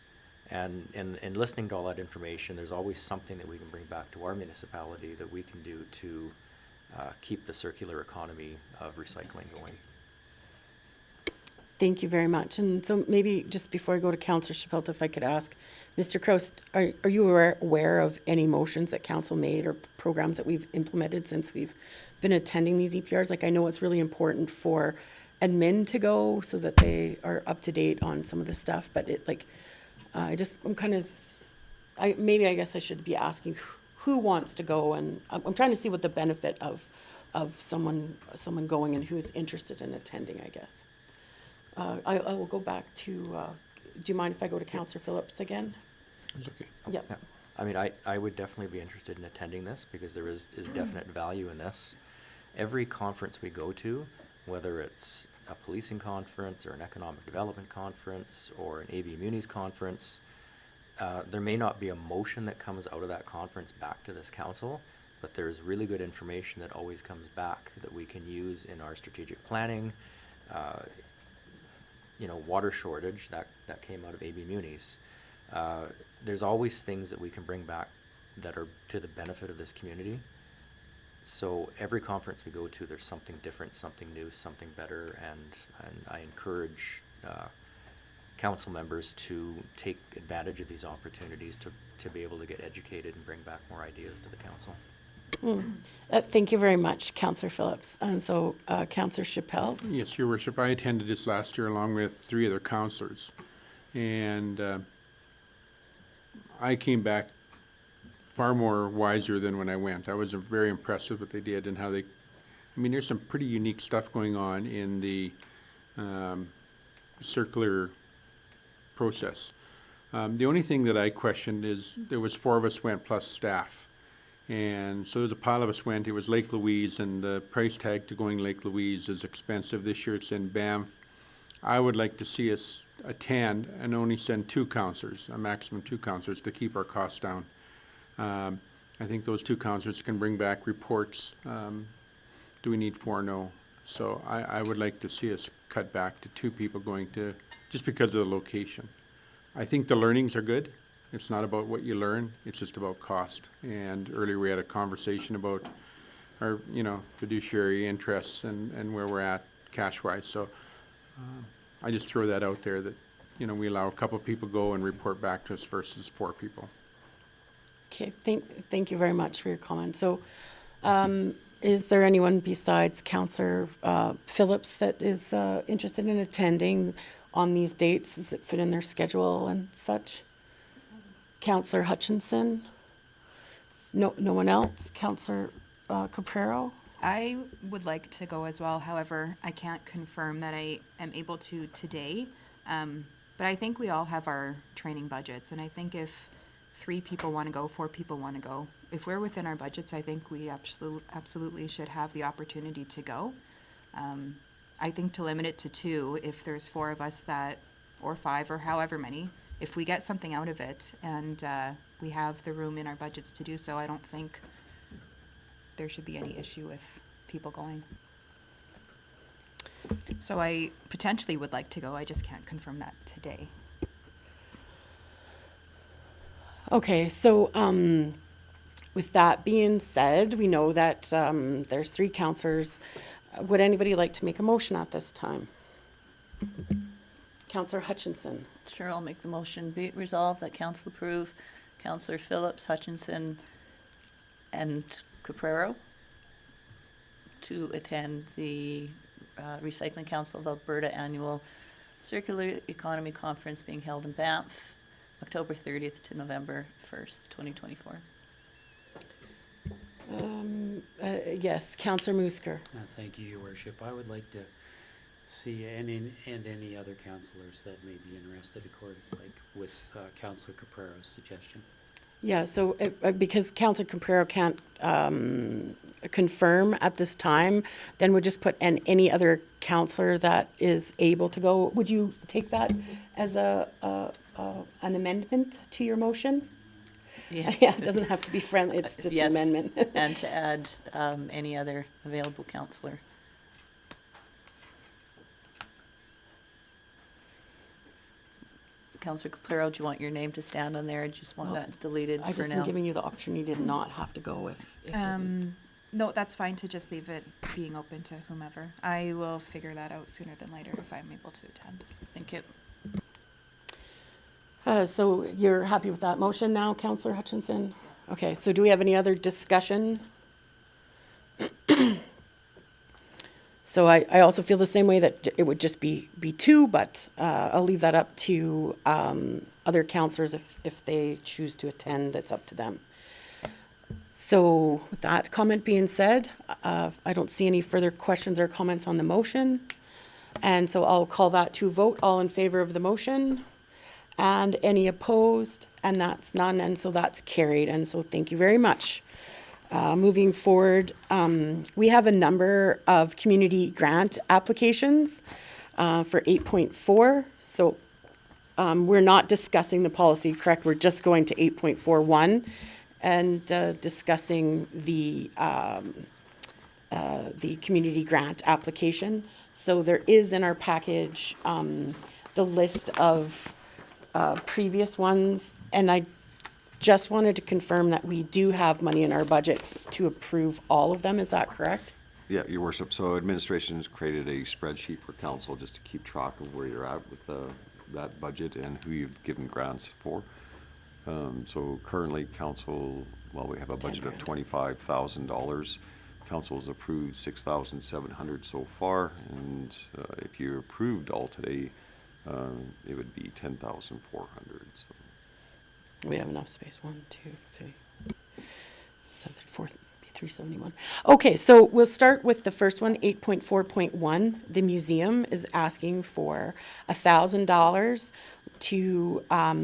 And in listening to all that information, there's always something that we can bring back to our municipality that we can do to keep the circular economy of recycling going. Thank you very much. And so maybe just before I go to Councillor Chappelle, if I could ask, Mr. Kraus, are you aware of any motions that council made or programs that we've implemented since we've been attending these EPRs? Like, I know it's really important for admin to go so that they are up to date on some of the stuff, but I'm kind of, maybe I guess I should be asking who wants to go, and I'm trying to see what the benefit of someone going and who's interested in attending, I guess. I will go back to, do you mind if I go to Councillor Phillips again? It's okay. Yep. Yeah. I mean, I would definitely be interested in attending this because there is definite value in this. Every conference we go to, whether it's a policing conference or an economic development conference or an AV Munis conference, there may not be a motion that comes out of that conference back to this council, but there's really good information that always comes back that we can use in our strategic planning. You know, water shortage, that came out of AV Munis. There's always things that we can bring back that are to the benefit of this community. So every conference we go to, there's something different, something new, something better, and I encourage council members to take advantage of these opportunities to be able to get educated and bring back more ideas to the council. Thank you very much, Councillor Phillips. And so, Councillor Chappelle? Yes, Your Worship, I attended this last year along with 3 other councillors. And I came back far more wiser than when I went. I was very impressed with what they did and how they, I mean, there's some pretty unique stuff going on in the circular process. The only thing that I questioned is there was 4 of us went plus staff. And so there's a pile of us went. It was Lake Louise, and the price tag to going Lake Louise is expensive. This year it's in Banff. I would like to see us attend and only send 2 councillors, a maximum 2 councillors, to keep our costs down. I think those 2 councillors can bring back reports. Do we need 4? No. So I would like to see us cut back to 2 people going to, just because of the location. I think the learnings are good. It's not about what you learn, it's just about cost. And earlier we had a conversation about our, you know, fiduciary interests and where we're at cash-wise. So I just throw that out there that, you know, we allow a couple of people go and report back to us versus 4 people. Okay, thank you very much for your comment. So, is there anyone besides Councillor Phillips that is interested in attending on these dates? Does it fit in their schedule and such? Councillor Hutchinson? No one else? Councillor Caprero? I would like to go as well. However, I can't confirm that I am able to today. But I think we all have our training budgets, and I think if 3 people want to go, 4 people want to go, if we're within our budgets, I think we absolutely should have the opportunity to go. I think to limit it to 2, if there's 4 of us that, or 5, or however many, if we get something out of it and we have the room in our budgets to do so, I don't think there should be any issue with people going. So I potentially would like to go, I just can't confirm that today. Okay, so with that being said, we know that there's 3 councillors. Would anybody like to make a motion at this time? Councillor Hutchinson. Sure, I'll make the motion. Be it resolved that council approve Councillor Phillips, Hutchinson, and Caprero to attend the Recycling Council of Alberta Annual Circular Economy Conference being held in Banff, October 30th to November 1st, 2024. Yes, Counselor Musker. Thank you, Your Worship. I would like to see, and any other councillors that may be interested, with Councillor Caprero's suggestion. Yeah, so because Counselor Caprero can't confirm at this time, then we'll just put any other counselor that is able to go. Would you take that as an amendment to your motion? Yeah. Yeah, it doesn't have to be friendly, it's just an Yes, amendment. and to add any other available counselor. Counselor Caplero, do you want your name to stand on there? I just want that deleted I for just am now. giving you the opportunity to not have to go if it doesn't. No, that's fine to just leave it being open to whomever. I will figure that out sooner than later if I'm able to attend. Thank you. So you're happy with that motion now, Counselor Hutchinson? Okay, so do we have any other discussion? So I also feel the same way that it would just be two, but I'll leave that up to other counselors if they choose to attend, it's up to them. So with that comment being said, I don't see any further questions or comments on the motion. And so I'll call that to vote. All in favor of the motion? And any opposed? And that's none, and so that's carried. And so thank you very much. Moving forward, we have a number of community grant applications for 8.4. So we're not discussing the policy, correct? We're just going to 8.41 and discussing the community grant application. So there is in our package the list of previous ones, and I just wanted to confirm that we do have money in our budget to approve all of them. Is that correct? Yeah, Your Worship. So administration has created a spreadsheet for council just to keep track of where you're at with that budget and who you've given grants for. So currently council, well, we have a budget of $25,000. Council has approved 6,700 so far, and if you approved all today, it would be 10,400. So. We have enough space. 1, 2, 3, 7, 4, 371. Okay, so we'll start with the first one, 8.4.1. The museum is asking for $1,000 to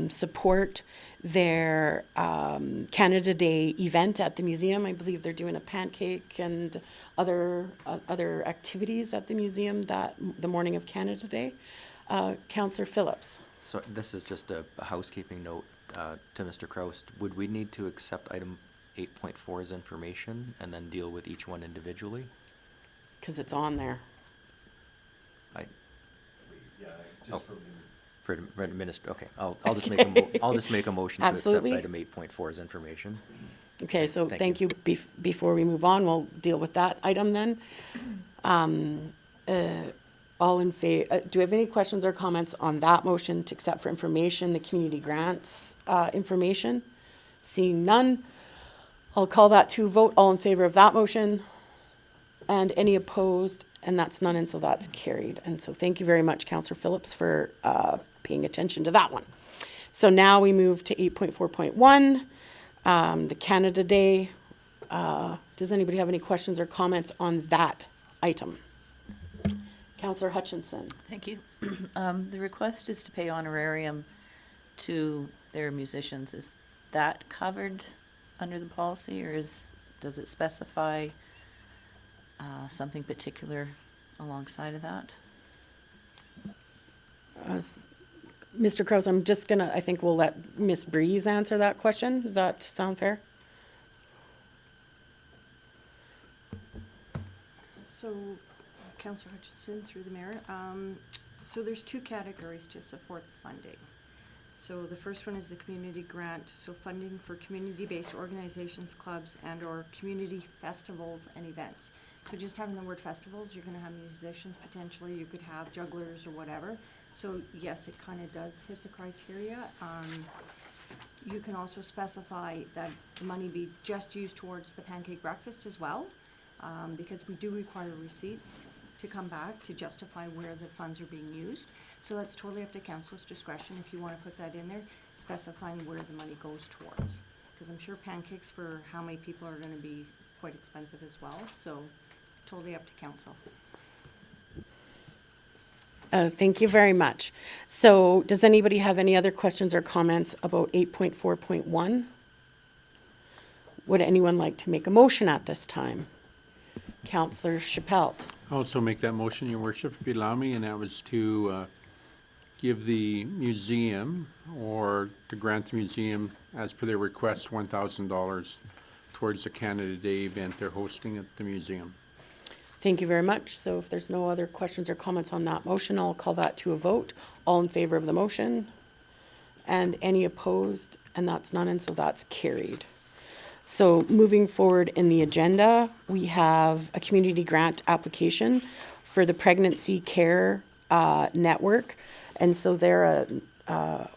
support their Canada Day event at the museum. I believe they're doing a pancake and other activities at the museum the morning of Canada Day. Councillor Phillips. So this is just a housekeeping note to Mr. Kraus. Would we need to accept item 8.4 as information and then deal with each one individually? Because it's on there. For okay, I'll just make I'll just make a motion to accept Absolutely. item 8.4 as information. Okay, so Thank thank you. Before we move on, we'll deal with that item then. All in favor, do we have any questions or comments on that motion to accept for information, the community grants information? Seeing none, I'll call that to vote. All in favor of that motion? And any opposed? And that's none, and so that's carried. And so thank you very much, Councillor Phillips, for paying attention to that one. So now we move to 8.4.1, the Canada Day. Does anybody have any questions or comments on that item? Councillor Hutchinson. Thank you. The request is to pay honorarium to their musicians. Is that covered under the policy, or does it specify something particular alongside of that? Mr. Kraus, I'm just gonna, I think we'll let Ms. Breeze answer that question. Does that sound fair? So, Councillor Hutchinson, through the mayor, so there's two categories to support the funding. So the first one is the community grant, so funding for community-based organizations, clubs, and/or community festivals and events. So just having the word festivals, you're gonna have musicians potentially, you could have jugglers or whatever. So yes, it kind of does hit the criteria. You can also specify that the money be just used towards the pancake breakfast as well, because we do require receipts to come back to justify where the funds are being used. So that's totally up to council's discretion if you want to put that in there. specifying where the money goes towards. Because I'm sure pancakes for how many people are gonna be quite expensive as well, so totally up to council. Thank you very much. So does anybody have any other questions or comments about 8.4.1? Would anyone like to make a motion at this time? Councillor Chappelle. I'll also make that motion, Your Worship, if you allow me, and that was to give the museum, or to grant the museum, as per their request, $1,000 towards the Canada Day event they're hosting at the museum. Thank you very much. So if there's no other questions or comments on that motion, I'll call that to a vote. All in favor of the motion? And any opposed? And that's none, and so that's carried. So moving forward in the agenda, we have a community grant application for the Pregnancy Care Network. And so they're a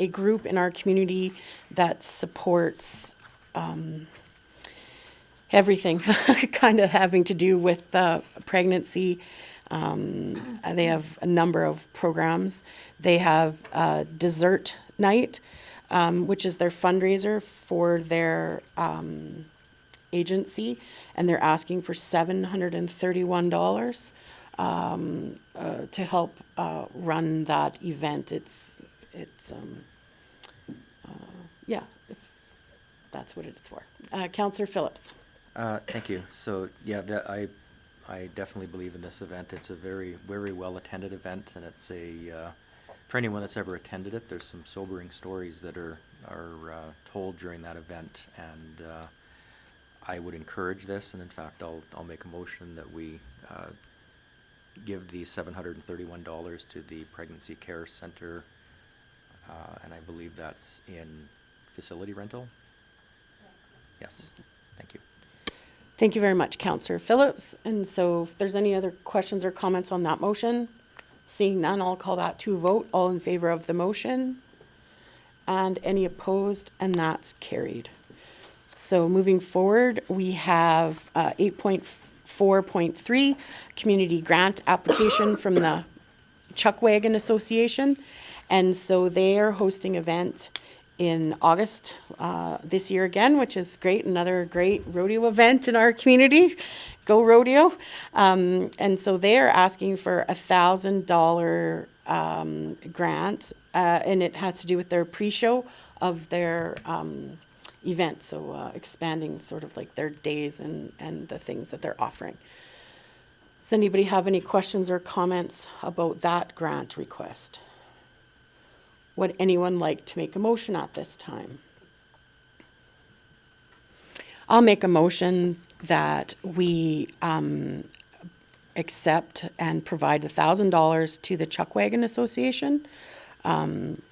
group in our community that supports everything kind of having to do with pregnancy. They have a number of programs. They have dessert night, which is their fundraiser for their agency, and they're asking for $731 to help run that event. Yeah, if that's what it's for. Councillor Phillips. Thank you. So, yeah, I definitely believe in this event. It's a very, very well-attended event, and it's for anyone that's ever attended it, there's some sobering stories that are told during that event, and I would encourage this, and in fact, I'll make a motion that we give the $731 to the Pregnancy Care Center, and I believe that's in facility rental. Yes, thank you. Thank you very much, Councillor Phillips. And so if there's any other questions or comments on that motion, seeing none, I'll call that to a vote. All in favor of the motion? And any opposed? And that's carried. So moving forward, we have 8.4.3, community grant application from the Chuck Wagon Association. And so they are hosting an event in August this year again, which is great. Another great rodeo event in our community. Go Rodeo. And so they are asking for $1,000 grant, and it has to do with their pre-show of their event. So expanding sort of like their days and the things that they're offering. Does anybody have any questions or comments about that grant request? Would anyone like to make a motion at this time? I'll make a motion that we accept and provide $1,000 to the Chuck Wagon Association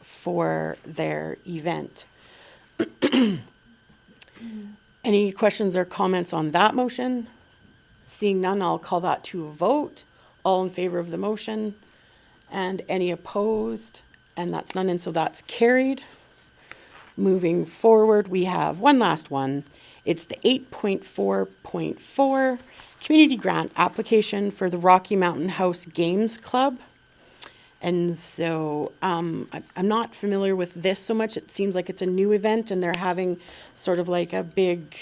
for their event. Any questions or comments on that motion? Seeing none, I'll call that to a vote. All in favor of the motion? And any opposed? And that's none, and so that's carried. Moving forward, we have one last one. It's the 8.4.4 community grant application for the Rocky Mountain House Games Club. And so I'm not familiar with this so much. It seems like it's a new event, and they're having sort of like a big,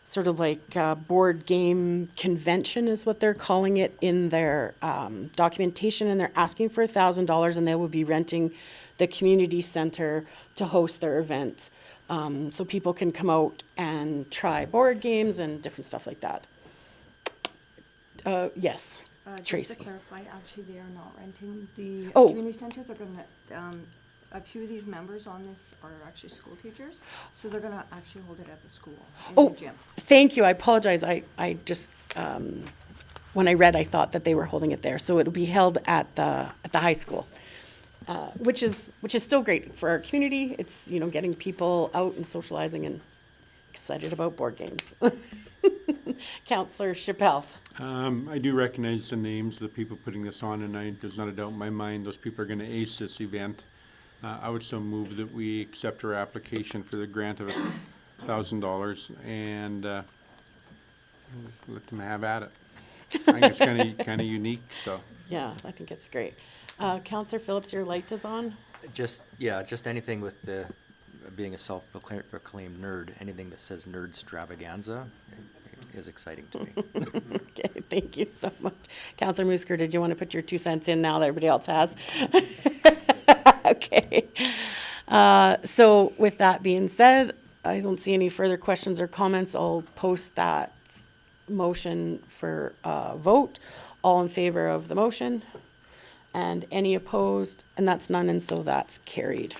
sort of like board game convention is what they're calling it in their documentation, and they're asking for $1,000, and they will be renting the community center to host their event. So people can come out and try board games and different stuff like that. Yes, Just Tracy. to clarify, actually, they are not renting the Oh. community center. They're gonna, a few of these members on this are actually school teachers, so they're gonna actually hold it at the school, in Oh, the gym. thank you. I apologize. I just, when I read, I thought that they were holding it there. So it'll be held at the high school, which is still great for our community. It's, you know, getting people out and socializing and excited about board games. Councillor Chappelle. I do recognize the names of the people putting this on, and there's not a doubt in my mind those people are going to ace this event. I would so move that we accept our application for the grant of $1,000 and let them have at it. I think it's kind of unique, so. Yeah, I think it's great. Councillor Phillips, your light is on. Just anything with the, being a self-proclaimed nerd, anything that says nerdstravaganza is exciting to me. Okay, thank you so much. Counselor Musker, did you want to put your 2 cents in now that everybody else has? Okay. So with that being said, I don't see any further questions or comments. I'll post that motion for vote. All in favor of the motion? And any opposed? And that's none, and so that's carried.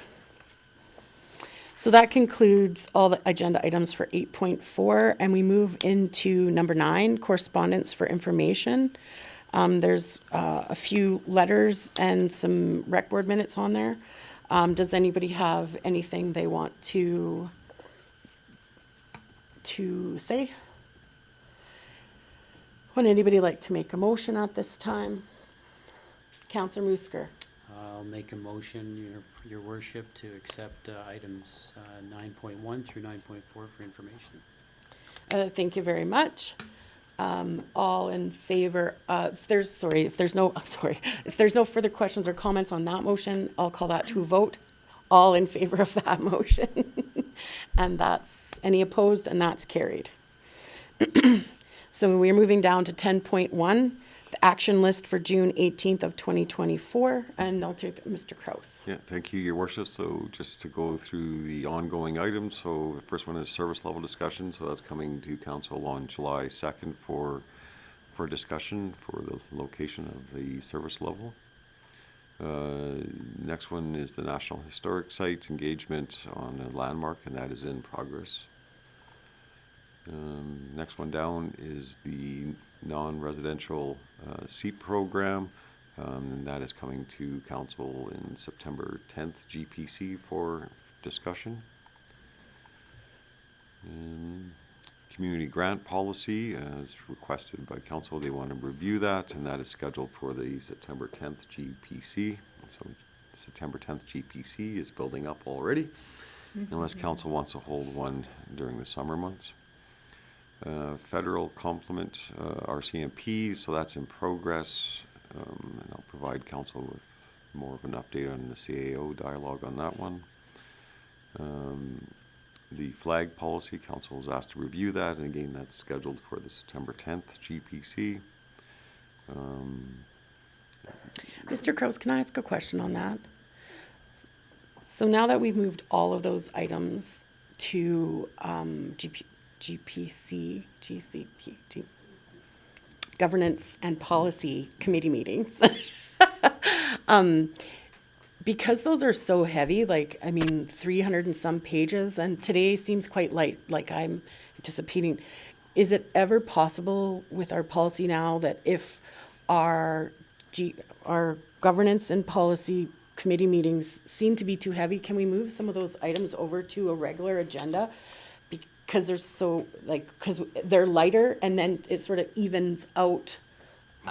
So that concludes all the agenda items for 8.4, and we move into number 9, correspondence for information. There's a few letters and some rec board minutes on there. Does anybody have anything they want to say? Would anybody like to make a motion at this time? Counselor Musker. I'll make a motion, your worship, to accept items 9.1 through 9.4 for information. Thank you very much. All in favor, if there's no further questions or comments on that motion, I'll call that to a vote. All in favor of that motion. And that's, any opposed, and that's carried. So we're moving down to 10.1, the action list for June 18th of 2024, and I'll take Mr. Kraus. Yeah, thank you, your worship. So just to go through the ongoing items, so the first one is service level discussion, so that's coming to council on July 2nd for discussion for the location of the service level. Next one is the National Historic Site engagement on a landmark, and that is in progress. Next one down is the non-residential seat program, and that is coming to council in September 10th GPC for discussion. Community grant policy, as requested by council, they want to review that, and that is scheduled for the September 10th GPC. So September 10th GPC is building up already, unless council wants to hold one during the summer months. Federal complement RCMP, so that's in progress, and I'll provide council with more of an update on the CAO dialogue on that one. The flag policy, council was asked to review that, and again, that's scheduled for the September 10th GPC. Mr. Kraus, can I ask a question on that? So now that we've moved all of those items to GPC, Governance and Policy Committee meetings, because those are so heavy, 300 and some pages, and today seems quite light, like I'm anticipating, is it ever possible with our policy now that if our Governance and Policy Committee meetings seem to be too heavy, can we move some of those items over to a regular agenda? Because because they're lighter, and then it sort of evens out.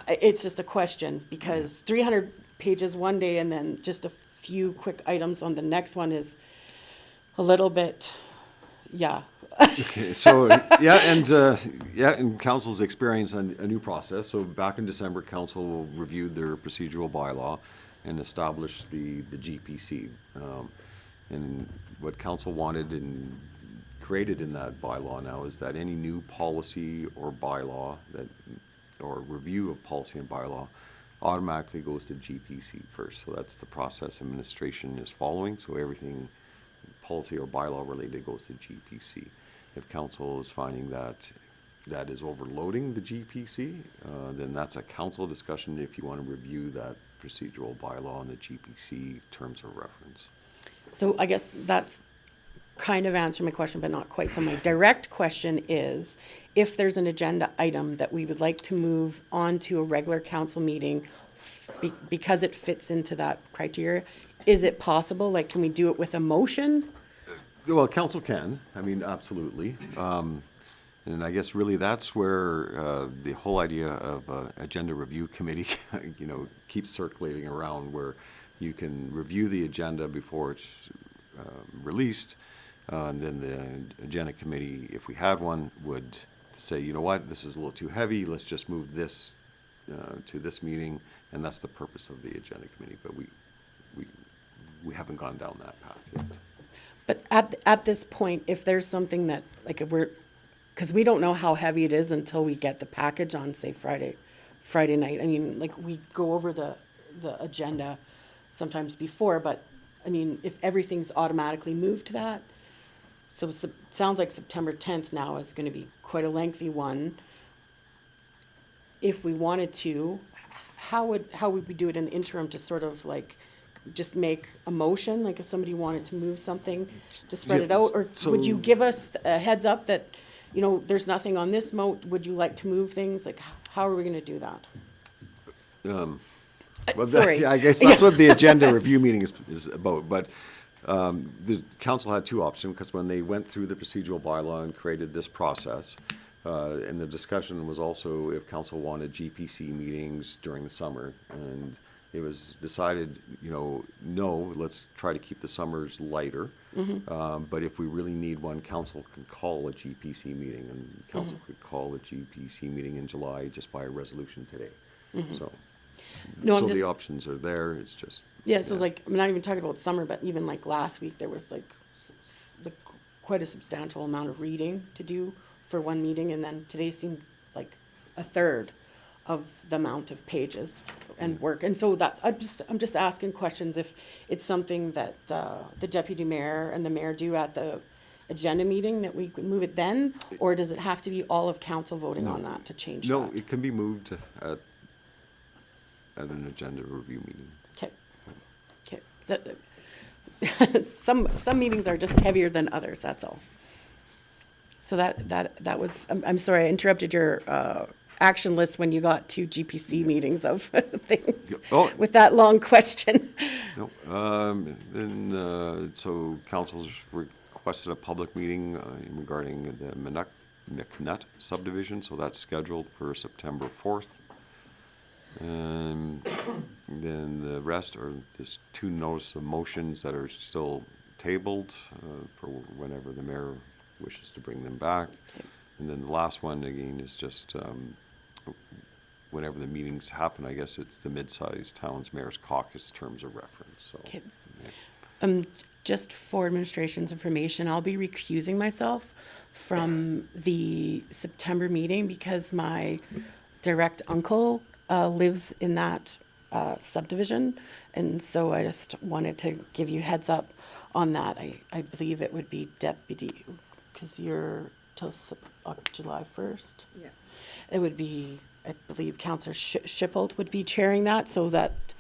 It's just a question, because 300 pages one day and then just a few quick items on the next one is a little bit, yeah. Okay, so, in council's experience, a new process. So back in December, council reviewed their procedural bylaw and established the GPC. And what council wanted and created in that bylaw now is that any new policy or bylaw or review of policy and bylaw automatically goes to GPC first. So that's the process administration is following. So everything policy or bylaw related goes to GPC. If council is finding that is overloading the GPC, then that's a council discussion if you want to review that procedural bylaw and the GPC terms of reference. So I guess that's kind of answering my question, but not quite. So my direct question is, if there's an agenda item that we would like to move on to a regular council meeting because it fits into that criteria, is it possible? Can we do it with a motion? Well, council can, absolutely. And I guess really that's where the whole idea of agenda review committee, keeps circulating around, where you can review the agenda before it's released. And then the agenda committee, if we had one, would say, you know what, this is a little too heavy, let's just move this to this meeting, and that's the purpose of the agenda committee. But we we haven't gone down that path yet. But at this point, if there's something that, like, if we're, because we don't know how heavy it is until we get the package on, say, Friday night. I mean, like, we go over the agenda sometimes before, but, I mean, if everything's automatically moved to that, so sounds like September 10th now is going to be quite a lengthy one. If we wanted to, how would we do it in the interim to sort of like, just make a motion, like if somebody wanted to move something to spread it out? Or would you so- give us a heads up that, you know, there's nothing on this would you like to move things? Like, how are we gonna do that? Well, Sorry. I guess that's what the agenda review meeting is about, but the council had two options, because when they went through the procedural bylaw and created this process, and the discussion was also if council wanted GPC meetings during the summer, and it was decided, you know, no, let's try to keep the summers lighter. But if we really need one, council can call a GPC meeting, and council could call a GPC meeting in July just by a resolution today. So, No, I'm so just- the options are there, it's just. Yeah, so like, I'm not even talking about summer, but even like last week, there was like quite a substantial amount of reading to do for one meeting, and then today seemed like a third of the amount of pages and work. And so that, I'm just asking questions if it's something that the deputy mayor and the mayor do at the agenda meeting, that we could move it then, or does it have to be all of council voting on that to change that? No, it can be moved at an agenda review meeting. Okay, okay. Some meetings are just heavier than others, that's all. So that was, I'm sorry, I interrupted your action list when you got to GPC meetings of things Oh. with that long question. No, then, so council's requested a public meeting regarding the McNutt subdivision, so that's scheduled for September 4th. And then the rest are just two notice of motions that are still tabled for whenever the mayor wishes to bring them back. And then the last one, again, is just whenever the meetings happen, I guess it's the mid-sized towns mayor's caucus terms of reference, so. Okay. Just for administration's information, I'll be recusing myself from the September meeting because my direct uncle lives in that subdivision. And so I just wanted to give you heads up on that. I believe it would be deputy, because you're till July 1st. Yeah. It would be, I believe Councillor Shippold would be chairing that, so that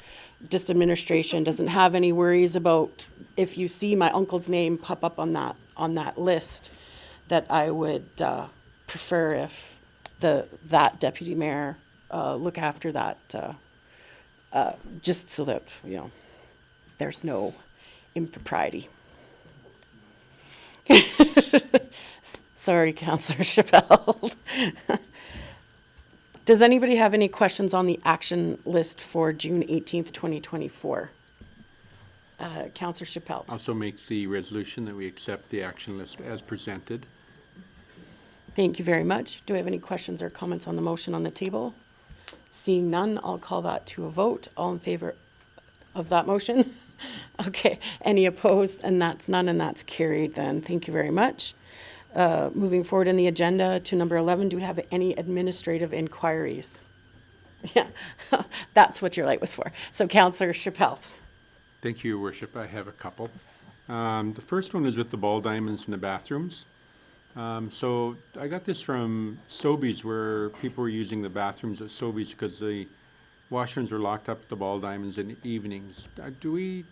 just administration doesn't have any worries about if you see my uncle's name pop up on that list, that I would prefer if that deputy mayor look after that, just so that, you know, there's no impropriety. Sorry, Councillor Chappelle. Does anybody have any questions on the action list for June 18th, 2024? Councillor Chappelle. Also make the resolution that we accept the action list as presented. Thank you very much. Do we have any questions or comments on the motion on the table? Seeing none, I'll call that to a vote. All in favor of that motion? Okay, any opposed? And that's none, and that's carried then. Thank you very much. Moving forward in the agenda to number 11, do we have any administrative inquiries? Yeah, that's what your light was for. So Councillor Chappelle. Thank you, Your Worship. I have a couple. The first one is with the ball diamonds in the bathrooms. So I got this from Sobeys, where people were using the bathrooms at Sobeys because the washrooms were locked up at the ball diamonds in the evenings.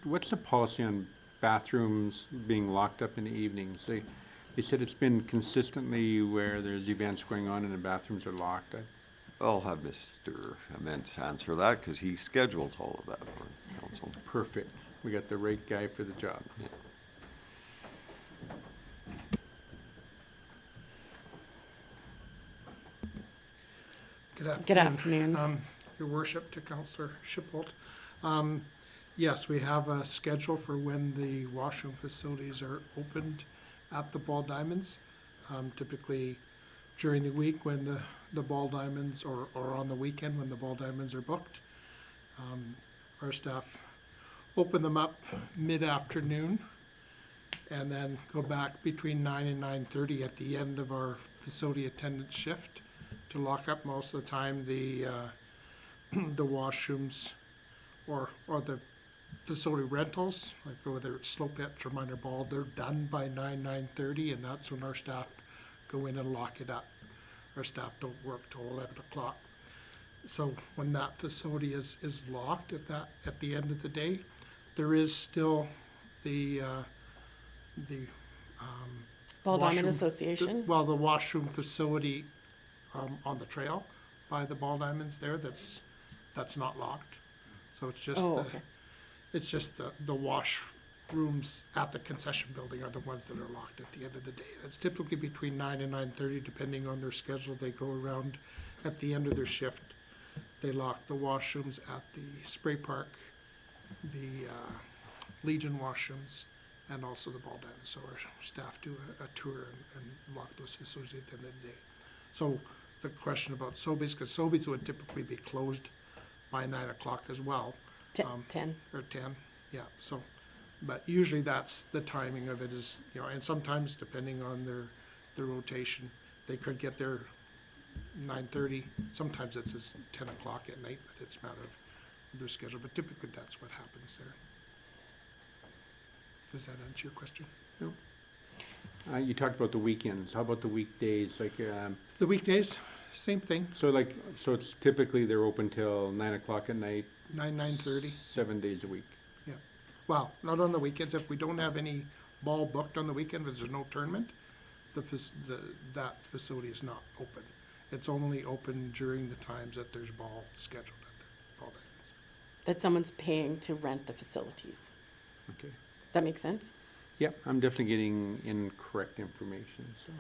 What's the policy on bathrooms being locked up in the evenings? They said it's been consistently where there's events going on and the bathrooms are locked. I'll have Mr. Ament answer that, because he schedules all of that for council. Perfect. We got the right guy for the job. Good afternoon. Good afternoon. Your Worship, to Councillor Shippold. Yes, we have a schedule for when the washroom facilities are opened at the Ball Diamonds. Typically during the week when the Ball Diamonds, or on the weekend when the Ball Diamonds are booked. Our staff open them up mid-afternoon, and then go back between 9 and 9:30 at the end of our facility attendance shift to lock up. Most of the time, the washrooms or the facility rentals, like whether it's slow pitch or minor ball, they're done by 9:30, and that's when our staff go in and lock it up. Our staff don't work till 11 o'clock. So when that facility is locked at the end of the day, there is still the Ball Diamond washroom- Association? Well, the washroom facility on the trail by the Ball Diamonds there, that's not locked. So it's just Oh, the, okay. it's just the washrooms at the concession building are the ones that are locked at the end of the day. It's typically between 9 and 9:30, depending on their schedule. They go around at the end of their shift. They lock the washrooms at the spray park, the Legion washrooms, and also the Ball Diamond. So our staff do a tour and lock those facilities at the end of the day. So the question about Sobeys, because Sobeys would typically be closed by 9 o'clock as well. 10. Or 10, yeah, so, but usually that's the timing of it is, and sometimes depending on their rotation, they could get there 9:30. Sometimes it's as 10 o'clock at night, but it's a matter of their schedule, but typically that's what happens there. Does that answer your question? No? You talked about the weekends. How about the weekdays? Like, The weekdays, same thing, so it's typically they're open till 9 o'clock at night, 9:30. 7 days a week. Yeah, well, not on the weekends. If we don't have any ball booked on the weekend, if there's no tournament, that facility is not open. It's only open during the times that there's ball scheduled at the Ball Diamonds. That someone's paying to rent the facilities. Okay. Does that make sense? Yep, I'm definitely getting incorrect information, so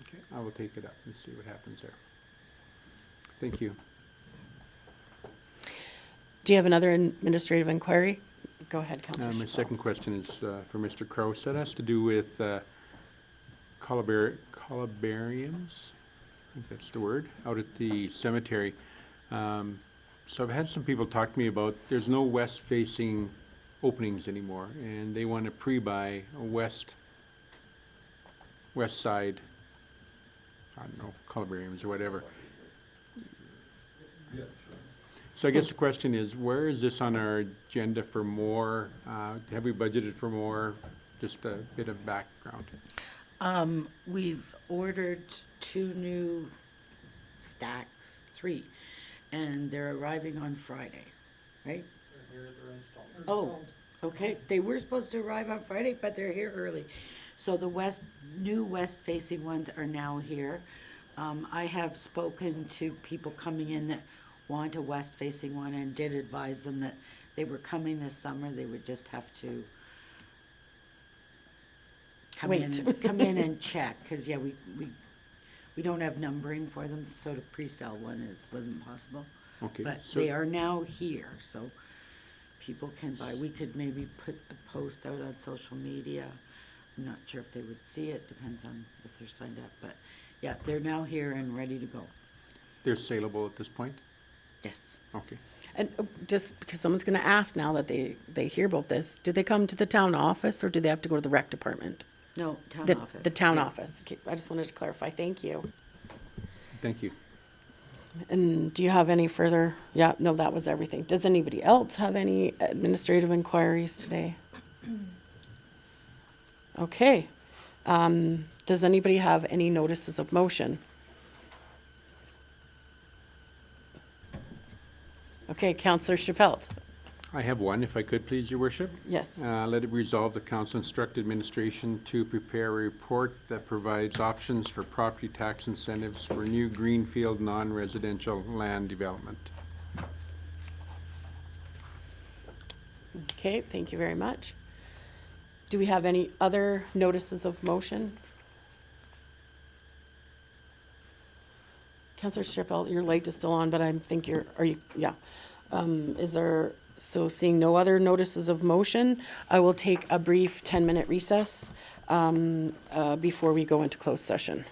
Okay. I will take it up and see what happens there. Thank you. Do you have another administrative inquiry? Go ahead, Councilor My Chappelle. second question is for Mr. Kraus. That has to do with columbariums, I think that's the word, out at the cemetery. So I've had some people talk to me about, there's no west-facing openings anymore, and they want to pre-buy a west side, I don't know, columbariums or whatever. So I guess the question is, where is this on our agenda for more? Have we budgeted for more? Just a bit of background. We've ordered 2 new stacks, 3, and they're arriving on Friday, right? Oh, okay, they were supposed to arrive on Friday, but they're here early. So the new west-facing ones are now here. I have spoken to people coming in that want a west-facing one and did advise them that they were coming this summer, they would just have to come in and check, because, yeah, we don't have numbering for them, so to pre-sell one wasn't possible. Okay. But so- they are now here, so people can buy. We could maybe put a post out on social media. I'm not sure if they would see it, depends on if they're signed up, but yeah, they're now here and ready to go. They're saleable at this point? Yes. Okay. And just because someone's going to ask now that they hear about this, do they come to the town office or do they have to go to the rec department? No, town The- office. The town Yeah. office. Okay, I just wanted to clarify. Thank you. Thank you. And do you have any further? Yeah, no, that was everything. Does anybody else have any administrative inquiries today? Okay. Does anybody have any notices of motion? Okay, Councillor Chappelle. I have one, if I could, please, Your Worship. Yes. Let it resolve the council instruct administration to prepare a report that provides options for property tax incentives for new greenfield non-residential land development. Okay, thank you very much. Do we have any other notices of motion? Councillor Chappelle, your light is still on, but I think yeah. Is there, so seeing no other notices of motion, I will take a brief 10-minute recess before we go into closed session.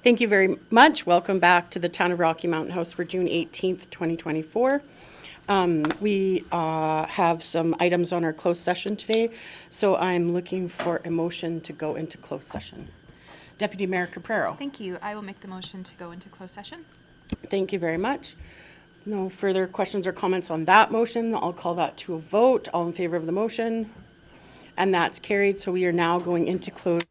Thank you very much. Welcome back to the Town of Rocky Mountain House for June 18th, 2024. We have some items on our closed session today, so I'm looking for a motion to go into closed session. Deputy Mayor Caprero. Thank you. I will make the motion to go into closed session. Thank you very much. No further questions or comments on that motion. I'll call that to a vote. All in favor of the motion? And that's carried, so we are now going into closed.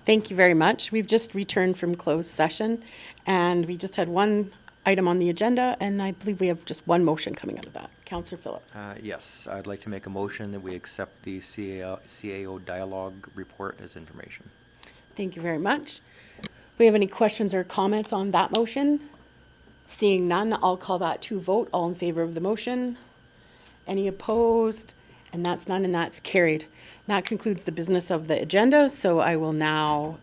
Thank you very much. We've just returned from closed session, and we just had one item on the agenda, and I believe we have just one motion coming out of that. Counselor Phillips. Yes, I'd like to make a motion that we accept the CAO dialogue report as information. Thank you very much. Do we have any questions or comments on that motion? Seeing none, I'll call that to vote. All in favor of the motion? Any opposed? And that's none, and that's carried. That concludes the business of the agenda, so I will now